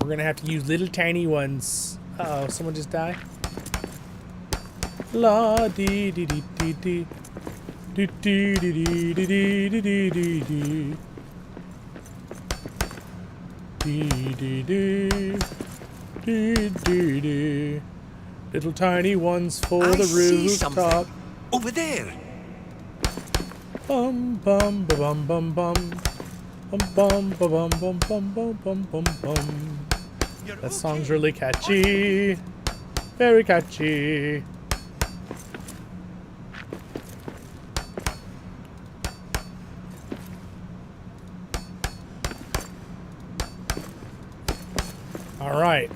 gonna have to use little tiny ones. Uh-oh, someone just died. La dee dee dee dee dee dee dee dee dee dee dee dee dee dee. Dee dee dee dee dee dee. Little tiny ones for I the see rooftop. something. Over there. Bum bum ba bum bum bum. Bum bum ba bum bum bum bum bum bum bum. That song's really catchy. Very catchy. All right.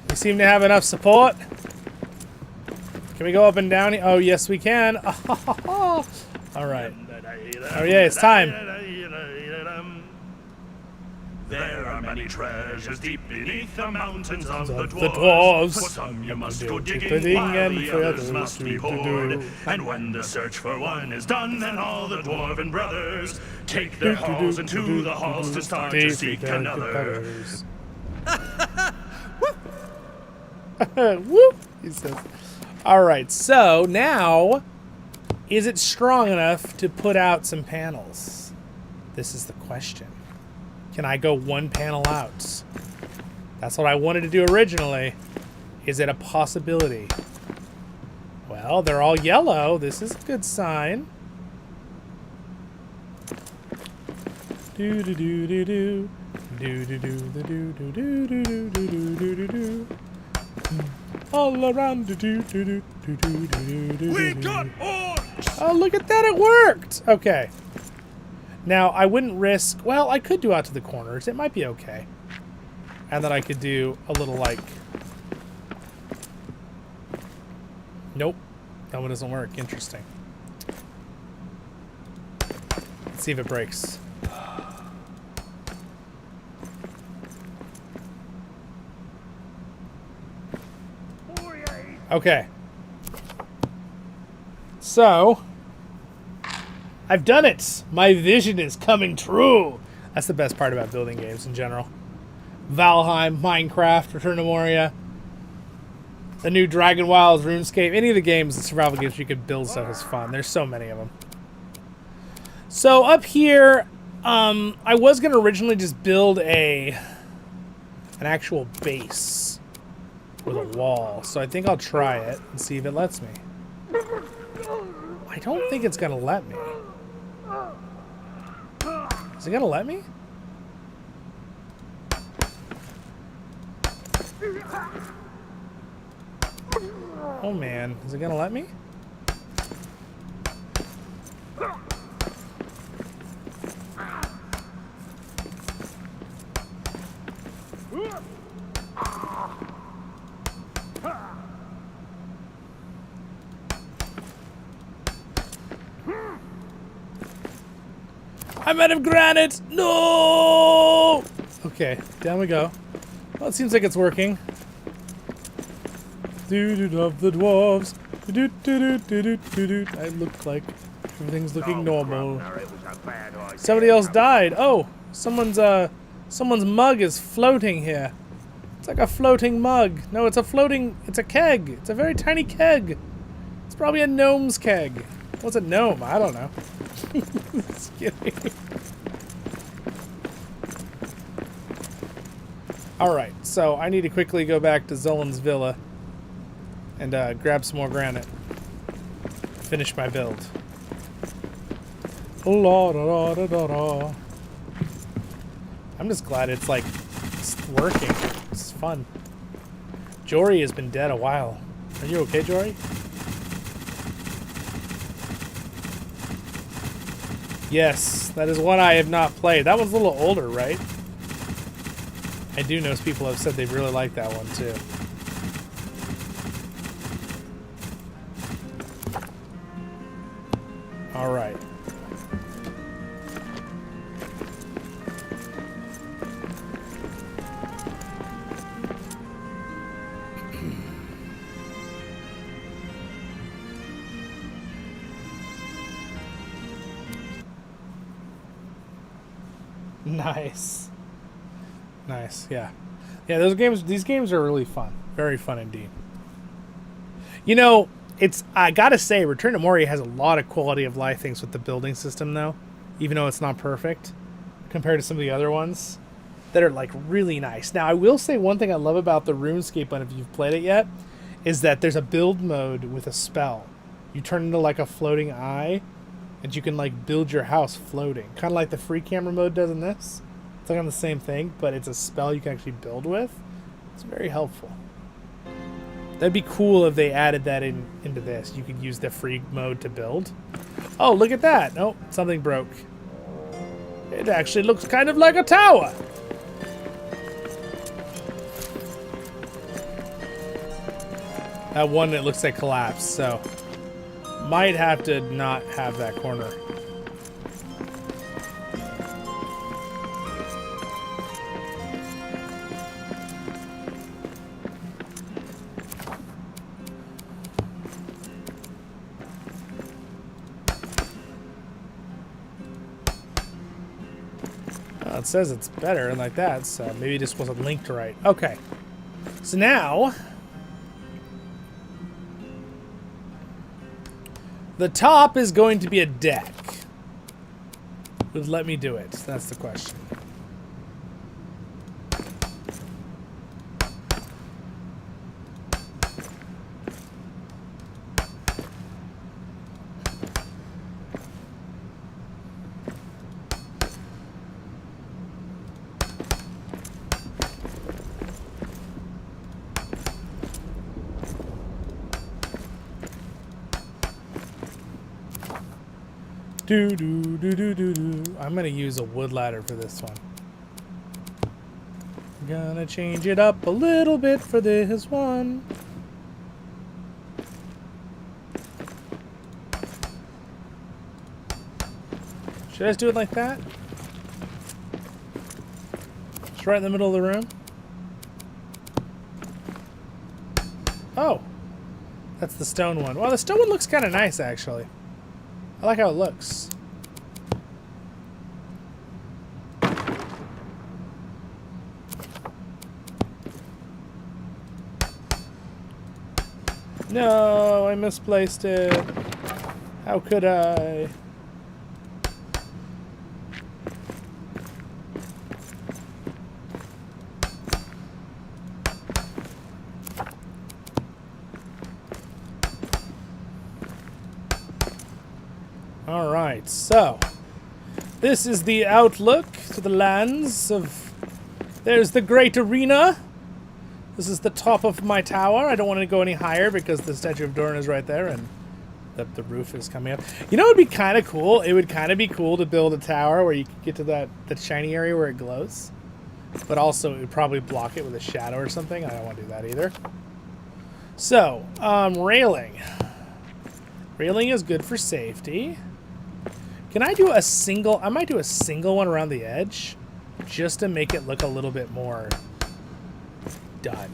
We seem to have enough support. Can we go up and down? Oh, yes, we can. All right. Oh, yeah, it's time. There are many treasures deep beneath the mountains of the The dwarves. dwarves. For some you must go Digging digging, while and the for others others must be to poured. do. And when the search for one is done, then all the dwarven brothers take their halls into the halls to start to seek another. Whoop, he says. All right, so now, is it strong enough to put out some panels? This is the question. Can I go one panel out? That's what I wanted to do originally. Is it a possibility? Well, they're all yellow. This is a good sign. Do do do do do do do do do do do do do do do do. All around do do do do do do do do. We got orcs! Oh, look at that! It worked. Okay. Now I wouldn't risk. Well, I could do out to the corners. It might be okay. And then I could do a little like. Nope, that one doesn't work. Interesting. Let's see if it breaks. Okay. So, I've done it! My vision is coming true! That's the best part about building games in general. Valheim, Minecraft, Return to Moria, the new Dragon Wilds, RuneScape, any of the games, the survival games you could build stuff is fun. There's so many of them. So up here, I was going to originally just build an actual base with a wall. So I think I'll try it and see if it lets me. I don't think it's going to let me. Is it going to let me? Oh man, is it gonna let me? I'm out of granite! No! Okay, down we go. Well, it seems like it's working. Doo-doo of the dwarves. Doo-doo-doo-doo-doo-doo. I look like everything's looking normal. Somebody else died. Oh, someone's mug is floating here. It's like a floating mug. No, it's a keg. It's a very tiny keg. It's probably a gnome's keg. What's a gnome? I don't know. Just kidding. Alright, so I need to quickly go back to Zollin's villa and grab some more granite. Finish my build. La-da-da-da-da-da. I'm just glad it's like working. It's fun. Jory has been dead a while. Are you okay, Jory? Yes, that is one I have not played. That one's a little older, right? I do know people have said they really like that one too. All right. Nice. Nice, yeah. Yeah, these games are really fun. Very fun indeed. You know, I gotta say, Return to Moria has a lot of quality of life things with the building system though, even though it's not perfect compared to some of the other ones that are like really nice. Now, I will say one thing I love about the RuneScape one, if you've played it yet, is that there's a build mode with a spell. You turn into like a floating eye, and you can like build your house floating. Kind of like the free camera mode does in this. It's like on the same thing, but it's a spell you can actually build with. It's very helpful. That'd be cool if they added that into this. You could use the free mode to build. Oh, look at that. Nope, something broke. It actually looks kind of like a tower. That one that looks like collapsed, so might have to not have that corner. It says it's better and like that, so maybe it just wasn't linked right. Okay. So now the top is going to be a deck. Would let me do it? That's the question. I'm gonna use a wood ladder for this one. Gonna change it up a little bit for this one. Should I just do it like that? Just right in the middle of the room? Oh! That's the stone one. Well, the stone one looks kind of nice, actually. I like how it looks. No, I misplaced it. How could I? Alright, so this is the outlook to the lands of... There's the great arena. This is the top of my tower. I don't want to go any higher because the Statue of Doran is right there and the roof is coming up. You know what would be kind of cool? It would kind of be cool to build a tower where you could get to that shiny area where it glows. But also, it would probably block it with a shadow or something. I don't want to do that either. So, railing. Railing is good for safety. Can I do a single... I might do a single one around the edge just to make it look a little bit more done.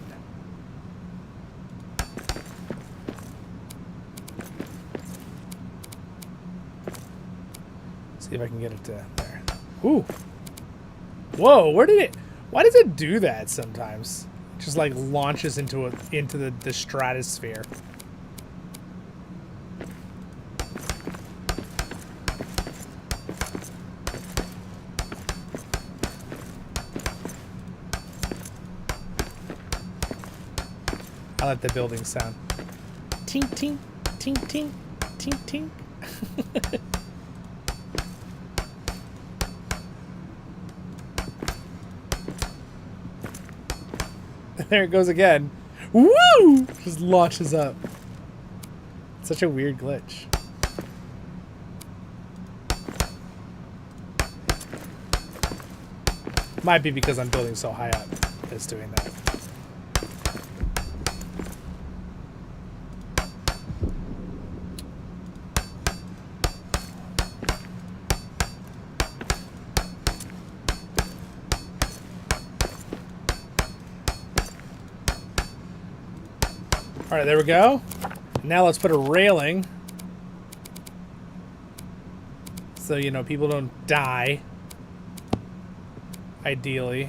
See if I can get it to there. Ooh. Whoa, where did it... Why does it do that sometimes? It just like launches into the stratosphere. I like the building sound. Tink, tink, tink, tink, tink, tink. There it goes again. Woo! Just launches up. Such a weird glitch. Might be because I'm building so high up. It's doing that. All right, there we go. Now let's put a railing. So, you know, people don't die. Ideally.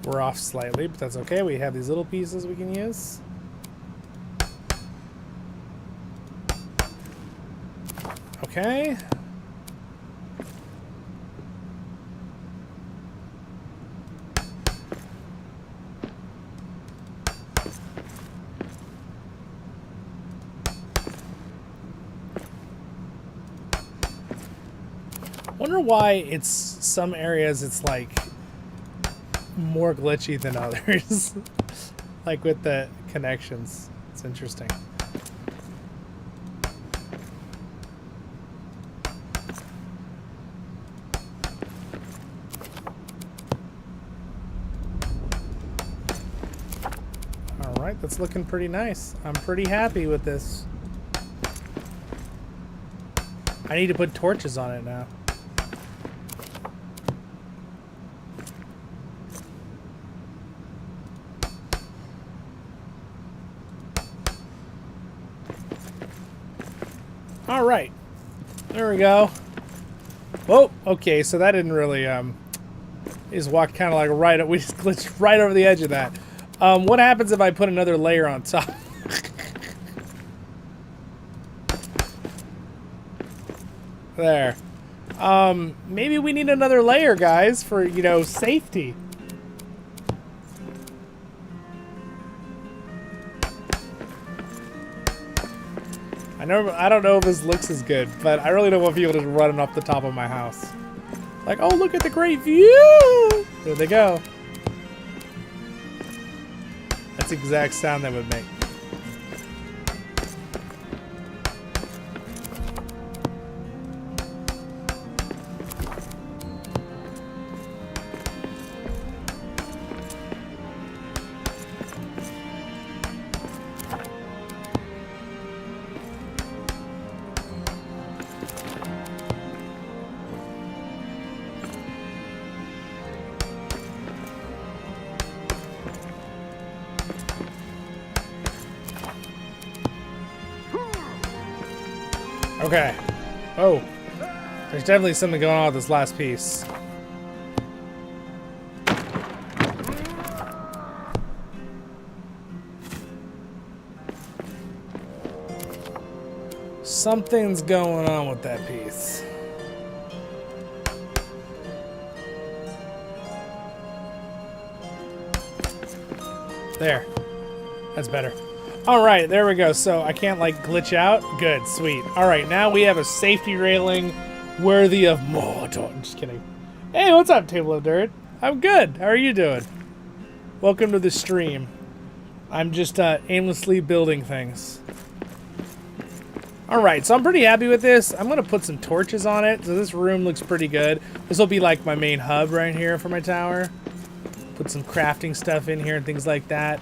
We're off slightly, but that's okay. We have these little pieces we can use. Okay. Wonder why it's some areas it's like more glitchy than others. Like with the connections. It's interesting. Alright, that's looking pretty nice. I'm pretty happy with this. I need to put torches on it now. All right, there we go. Oh, okay, so that didn't really, we just walked kind of like right up, we just glitched right over the edge of that. What happens if I put another layer on top? There. Maybe we need another layer, guys, for, you know, safety. I don't know if this looks as good, but I really don't want people just running off the top of my house. Like, oh, look at the great view! There they go. That's the exact sound that would make. Okay. Oh. There's definitely something going on with this last piece. Something's going on with that piece. There. That's better. All right, there we go. So I can't, like, glitch out? Good, sweet. All right, now we have a safety railing worthy of Mordor. I'm just kidding. Hey, what's up, Table of Dirt? I'm good. How are you doing? Welcome to the stream. I'm just aimlessly building things. All right, so I'm pretty happy with this. I'm going to put some torches on it. So this room looks pretty good. This will be like my main hub right here for my tower. Put some crafting stuff in here and things like that.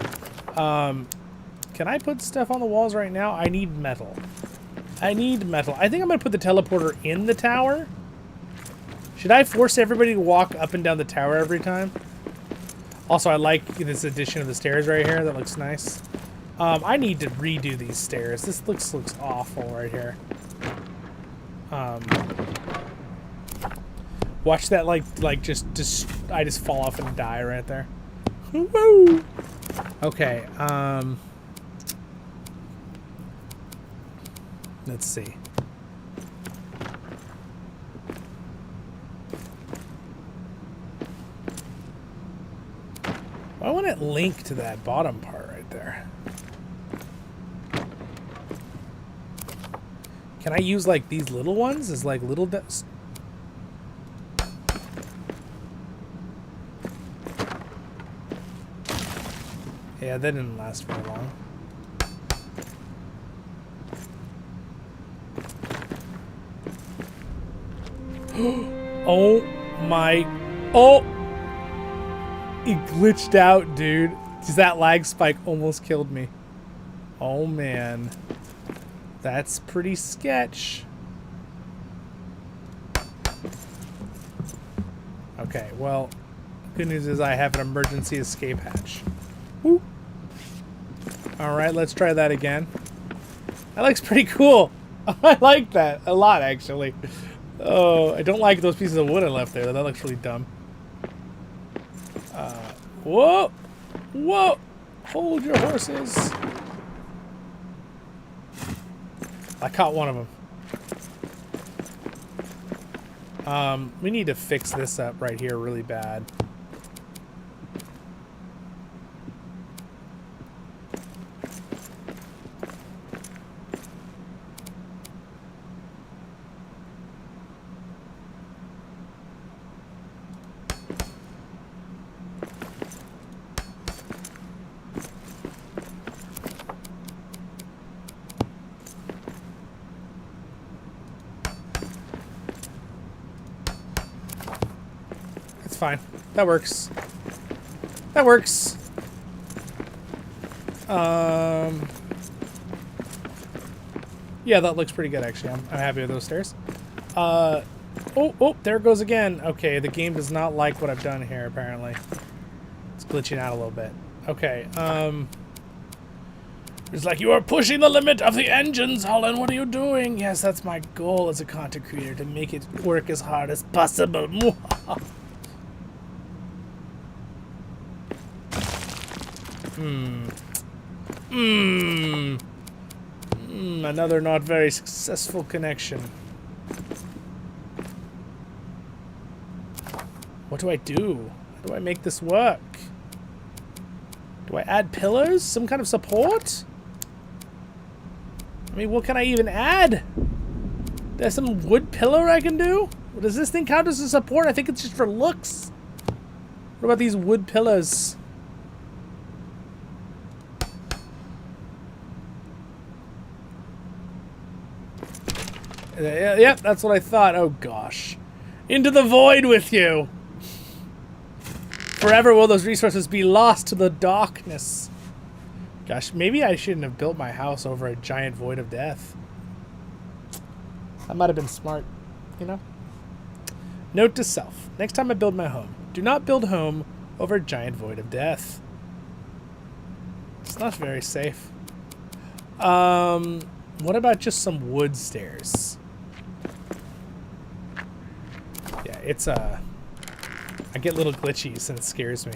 Can I put stuff on the walls right now? I need metal. I need metal. I think I'm going to put the teleporter in the tower. Should I force everybody to walk up and down the tower every time? Also, I like this addition of the stairs right here. That looks nice. I need to redo these stairs. This looks awful right here. Watch that like just I just fall off and die right there. Woo! Okay. Let's see. Why wouldn't it link to that bottom part right there? Can I use like these little ones as like little Yeah, that didn't last very long. Oh my... Oh! He glitched out, dude. Just that lag spike almost killed me. Oh, man. That's pretty sketch. Okay, well, good news is I have an emergency escape hatch. Woo. All right, let's try that again. That looks pretty cool. I like that a lot, actually. Oh, I don't like those pieces of wood I left there. That looks really dumb. Whoa! Whoa! Hold your horses. I caught one of them. We need to fix this up right here really bad. Fine. That works. That works. Yeah, that looks pretty good, actually. I'm happy with those stairs. Oh, there it goes again. Okay, the game does not like what I've done here, apparently. It's glitching out a little bit. Okay, it's like, you are pushing the limit of the engine, Zollin. What are you doing? Yes, that's my goal as a content creator, to make it work as hard as possible. Another not very successful connection. What do I do? How do I make this work? Do I add pillars? Some kind of support? I mean, what can I even add? There's some wood pillar I can do? Does this thing count as a support? I think it's just for looks. What about these wood pillars? Yep, that's what I thought. Oh, gosh. Into the void with you! Forever will those resources be lost to the darkness. Gosh, maybe I shouldn't have built my house over a giant void of death. That might have been smart, you know? Note to self. Next time I build my home, do not build home over a giant void of death. It's not very safe. What about just some wood stairs? Yeah, it's I get little glitchies and it scares me.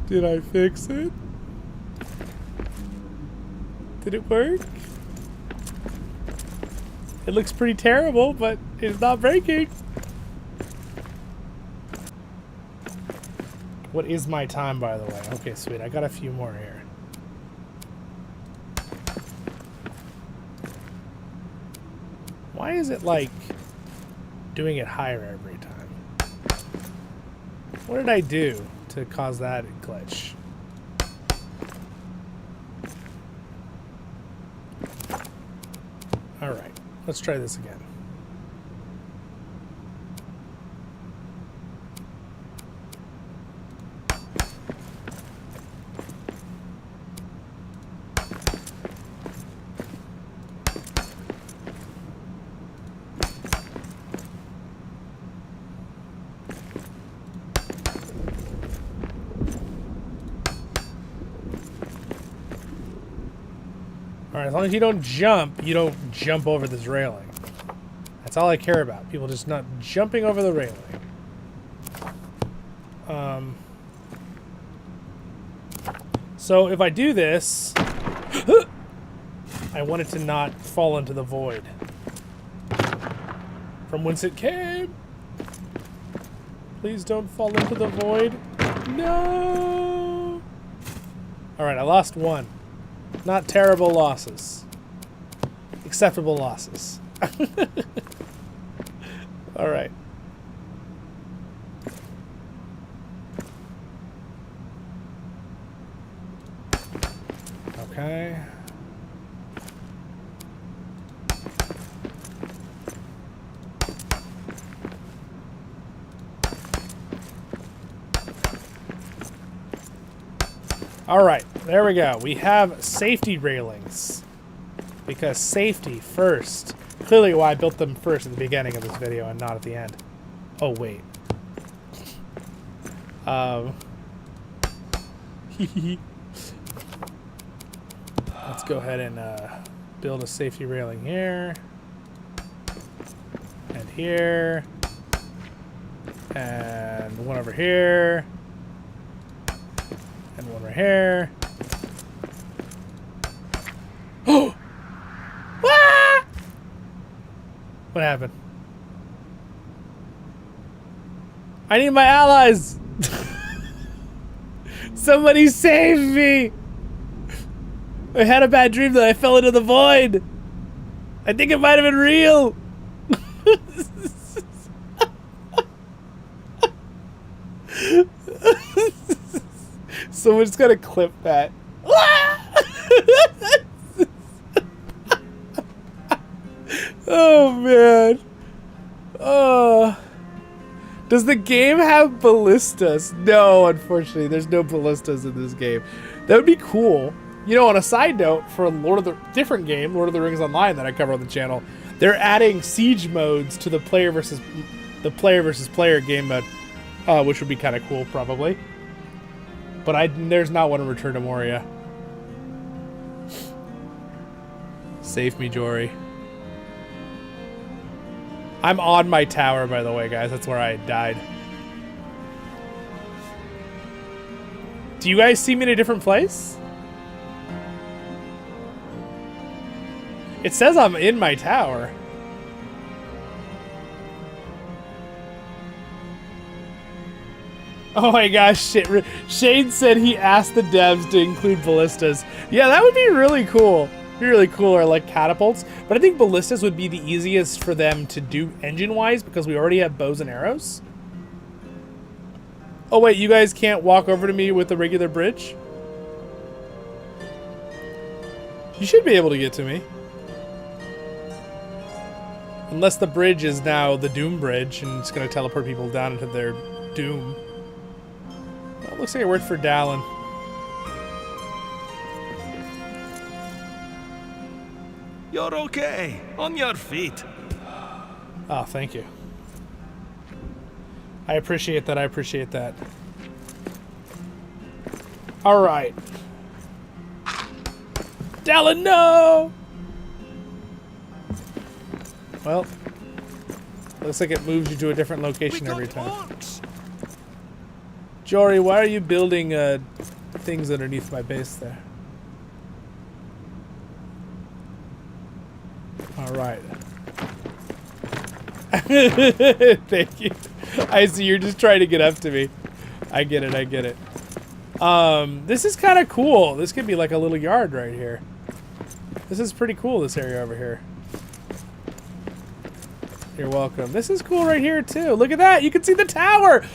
Did I fix it? Did it work? It looks pretty terrible, but it's not breaking. What is my time, by the way? Okay, sweet. I got a few more here. Why is it, like, doing it higher every time? What did I do to cause that glitch? Alright, let's try this again. Alright, as long as you don't jump over this railing. That's all I care about. People just not jumping over the railing. So if I do this, I want it to not fall into the void from whence it came. Please don't fall into the void. No. Alright, I lost one. Not terrible losses. Acceptable losses. Alright. Okay. Alright, there we go. We have safety railings. Because safety first. Clearly why I built them first at the beginning of this video and not at the end. Oh, wait. Let's go ahead and build a safety railing here. And here. And one over here. And one right here. Oh! Ah! What happened? I need my allies! Somebody save me! I had a bad dream that I fell into the void! I think it might have been real! Someone's gotta clip that. Oh man. Oh. Does the game have ballistas? No, unfortunately, there's no ballistas in this game. That would be cool. You know, on a side note, for Lord of the Rings Online that I cover on the channel, they're adding siege modes to the player versus player game mode, which would be kind of cool, probably. But there's not one in Return to Moria. Save me, Jory. I'm on my tower, by the way, guys. That's where I died. Do you guys see me in a different place? It says I'm in my tower. Oh my gosh, shit. Shane said he asked the devs to include ballistas. Yeah, that would be really cool. Really cool, or like catapults. But I think ballistas would be the easiest for them to do engine-wise because we already have bows and arrows. Oh wait, you guys can't walk over to me with a regular bridge? You should be able to get to me. Unless the bridge is now the Doom Bridge and it's going to teleport people down into their doom. Well, it looks like it worked for Dallin. You're okay. On your feet. Oh, thank you. I appreciate that. I appreciate that. All right. Dallin, no! Well, looks like it moves you to a different location every time. Orcs. Jory, why are you building things underneath my base there? All right. Thank you. I see you're just trying to get up to me. I get it, I get it. This is kind of cool. This could be like a little yard right here. This is pretty cool, this area over here. You're welcome. This is cool right here, too. Look at that. You can see the tower.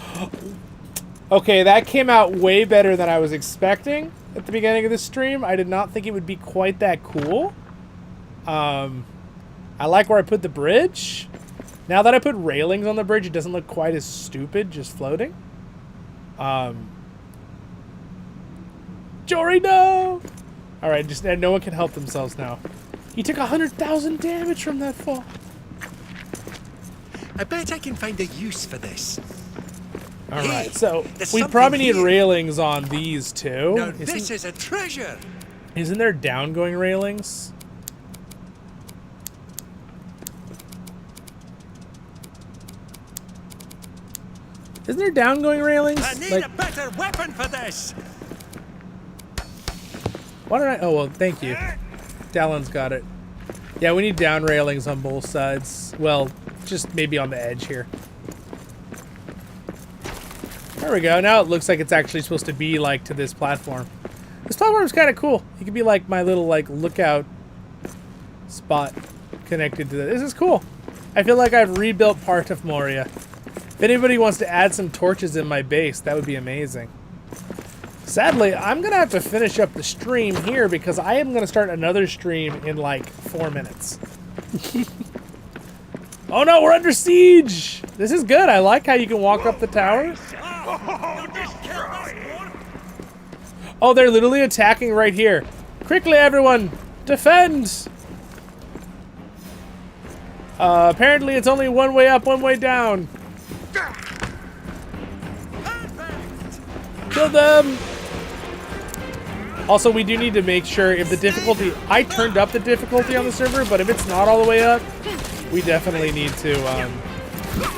Okay, that came out way better than I was expecting at the beginning of the stream. I did not think it would be quite that cool. I like where I put the bridge. Now that I put railings on the bridge, it doesn't look quite as stupid, just floating. Jory, no! Alright, just no one can help themselves now. He took 100,000 damage from that fall. I bet I can find a use for this. Alright, Hey, so there's we something probably need here. railings on these too. Now this is a treasure. Isn't there down-going railings? Isn't there down-going railings? I need a better weapon for this. Why don't I? Oh, well, thank you. Dallon's got it. Yeah, we need down railings on both sides. Well, just maybe on the edge here. There we go. Now it looks like it's actually supposed to be like to this platform. This platform's kind of cool. It could be like my little like lookout spot connected to this. This is cool. I feel like I've rebuilt part of Moria. If anybody wants to add some torches in my base, that would be amazing. Sadly, I'm going to have to finish up the stream here because I am going to start another stream in like 4 minutes. Oh no, we're under siege! This is good. I like how you can walk up the tower. Oh, they're literally attacking right here. Quickly, everyone! Defend! Apparently it's only one way up, one way down. Kill them! Also, we do need to make sure if the difficulty... I turned up the difficulty on the server, but if it's not all the way up, we definitely need to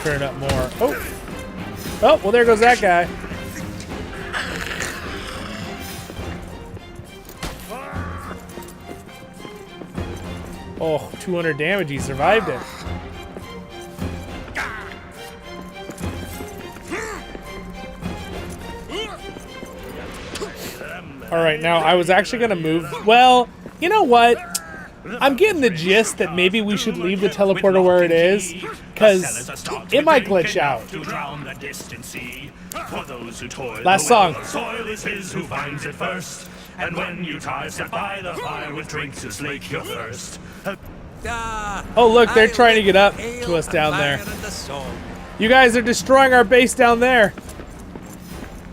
turn it up more. Oh! Oh, well, there goes that guy. Oh, 200 damage. He survived it. All right, now I was actually going to move. Well, you know what? I'm getting the gist that maybe we should leave the teleporter where it is, because it might glitch out. Last song. Soil is his who finds it first, and when you try step by the fire with drinks to slake your thirst. Oh, look, they're trying to get up to us down there. You guys are destroying our base down there.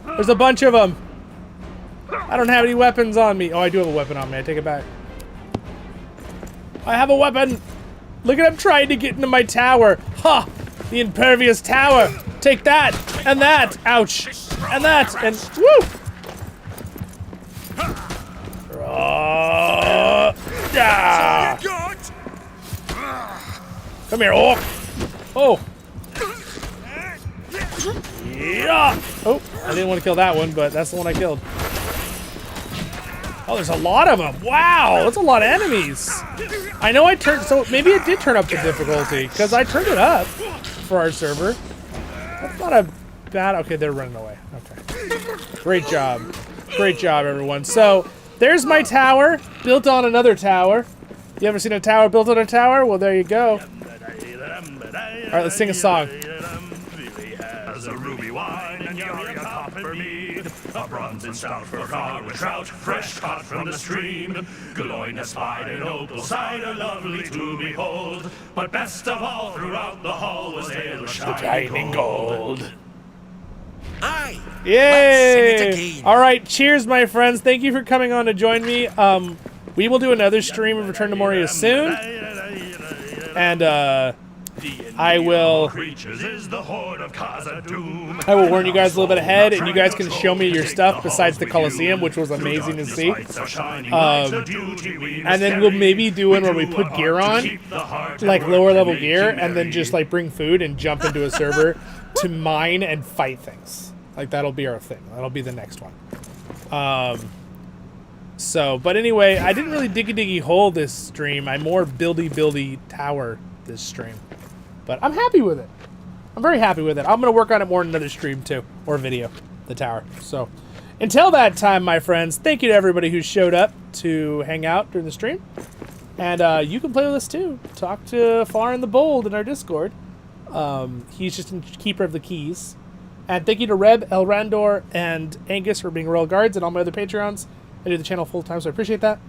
There's a bunch of them. I don't have any weapons on me. Oh, I do have a weapon on me. I take it back. I have a weapon. Look at him trying to get into my tower. Ha! The impervious tower. Take that and that. Ouch. And that and woo! Yeah. Come here, orc. Oh. Yeah. Oh, I didn't want to kill that one, but that's the one I killed. Oh, there's a lot of them. Wow, that's a lot of enemies. I know I turned, so maybe it did turn up the difficulty, because I turned it up for our server. That's not a bad, okay, they're running away. Okay. Great job. Great job, everyone. So, there's my tower, built on another tower. You ever seen a tower built on a tower? Well, there you go. All right, let's sing a song. As a ruby wine and a copper mead, a bronze and stout for far with trout, fresh caught from the stream. Galoin has spied an opal cider, lovely to behold. But best of all, throughout the hall was ale shining gold. Aye. Yay! Let's sing it again. All right, cheers, my friends. Thank you for coming on to join me. We will do another stream of Return to Moria soon, and I will warn you guys a little bit ahead, and you guys can show me your stuff besides the Colosseum, which was amazing to see. And then we'll maybe do one where we put gear on, like lower level gear, and then just like bring food and jump into a server to mine and fight things. Like that'll be our thing. That'll be the next one. But anyway, I didn't really diggy hole this stream. I more buildy tower this stream. But I'm happy with it. I'm very happy with it. I'm going to work on it more in another stream, too. Or video. The tower. So, until that time, my friends, thank you to everybody who showed up to hang out during the stream. And you can play with us, too. Talk to Far and the Bold in our Discord. He's just in Keeper of the Keys. And thank you to Reb, Elraandor, and Angus for being Royal Guards and all my other Patreons. I do the channel full-time, so I appreciate that.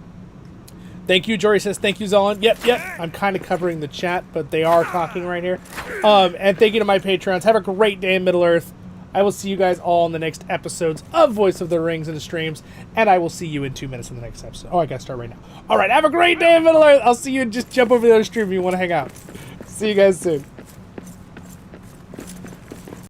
Thank you, Jory says, thank you, Zollin. Yep. I'm kind of covering the chat, but they are talking right here. And thank you to my Patreons. Have a great day in Middle-earth. I will see you guys all in the next episodes of Voice of the Rings and the streams, and I will see you in 2 minutes in the next episode. Oh, I gotta start right now. All right, have a great day in Middle-earth. I'll see you. Just jump over the other stream if you want to hang out. See you guys soon.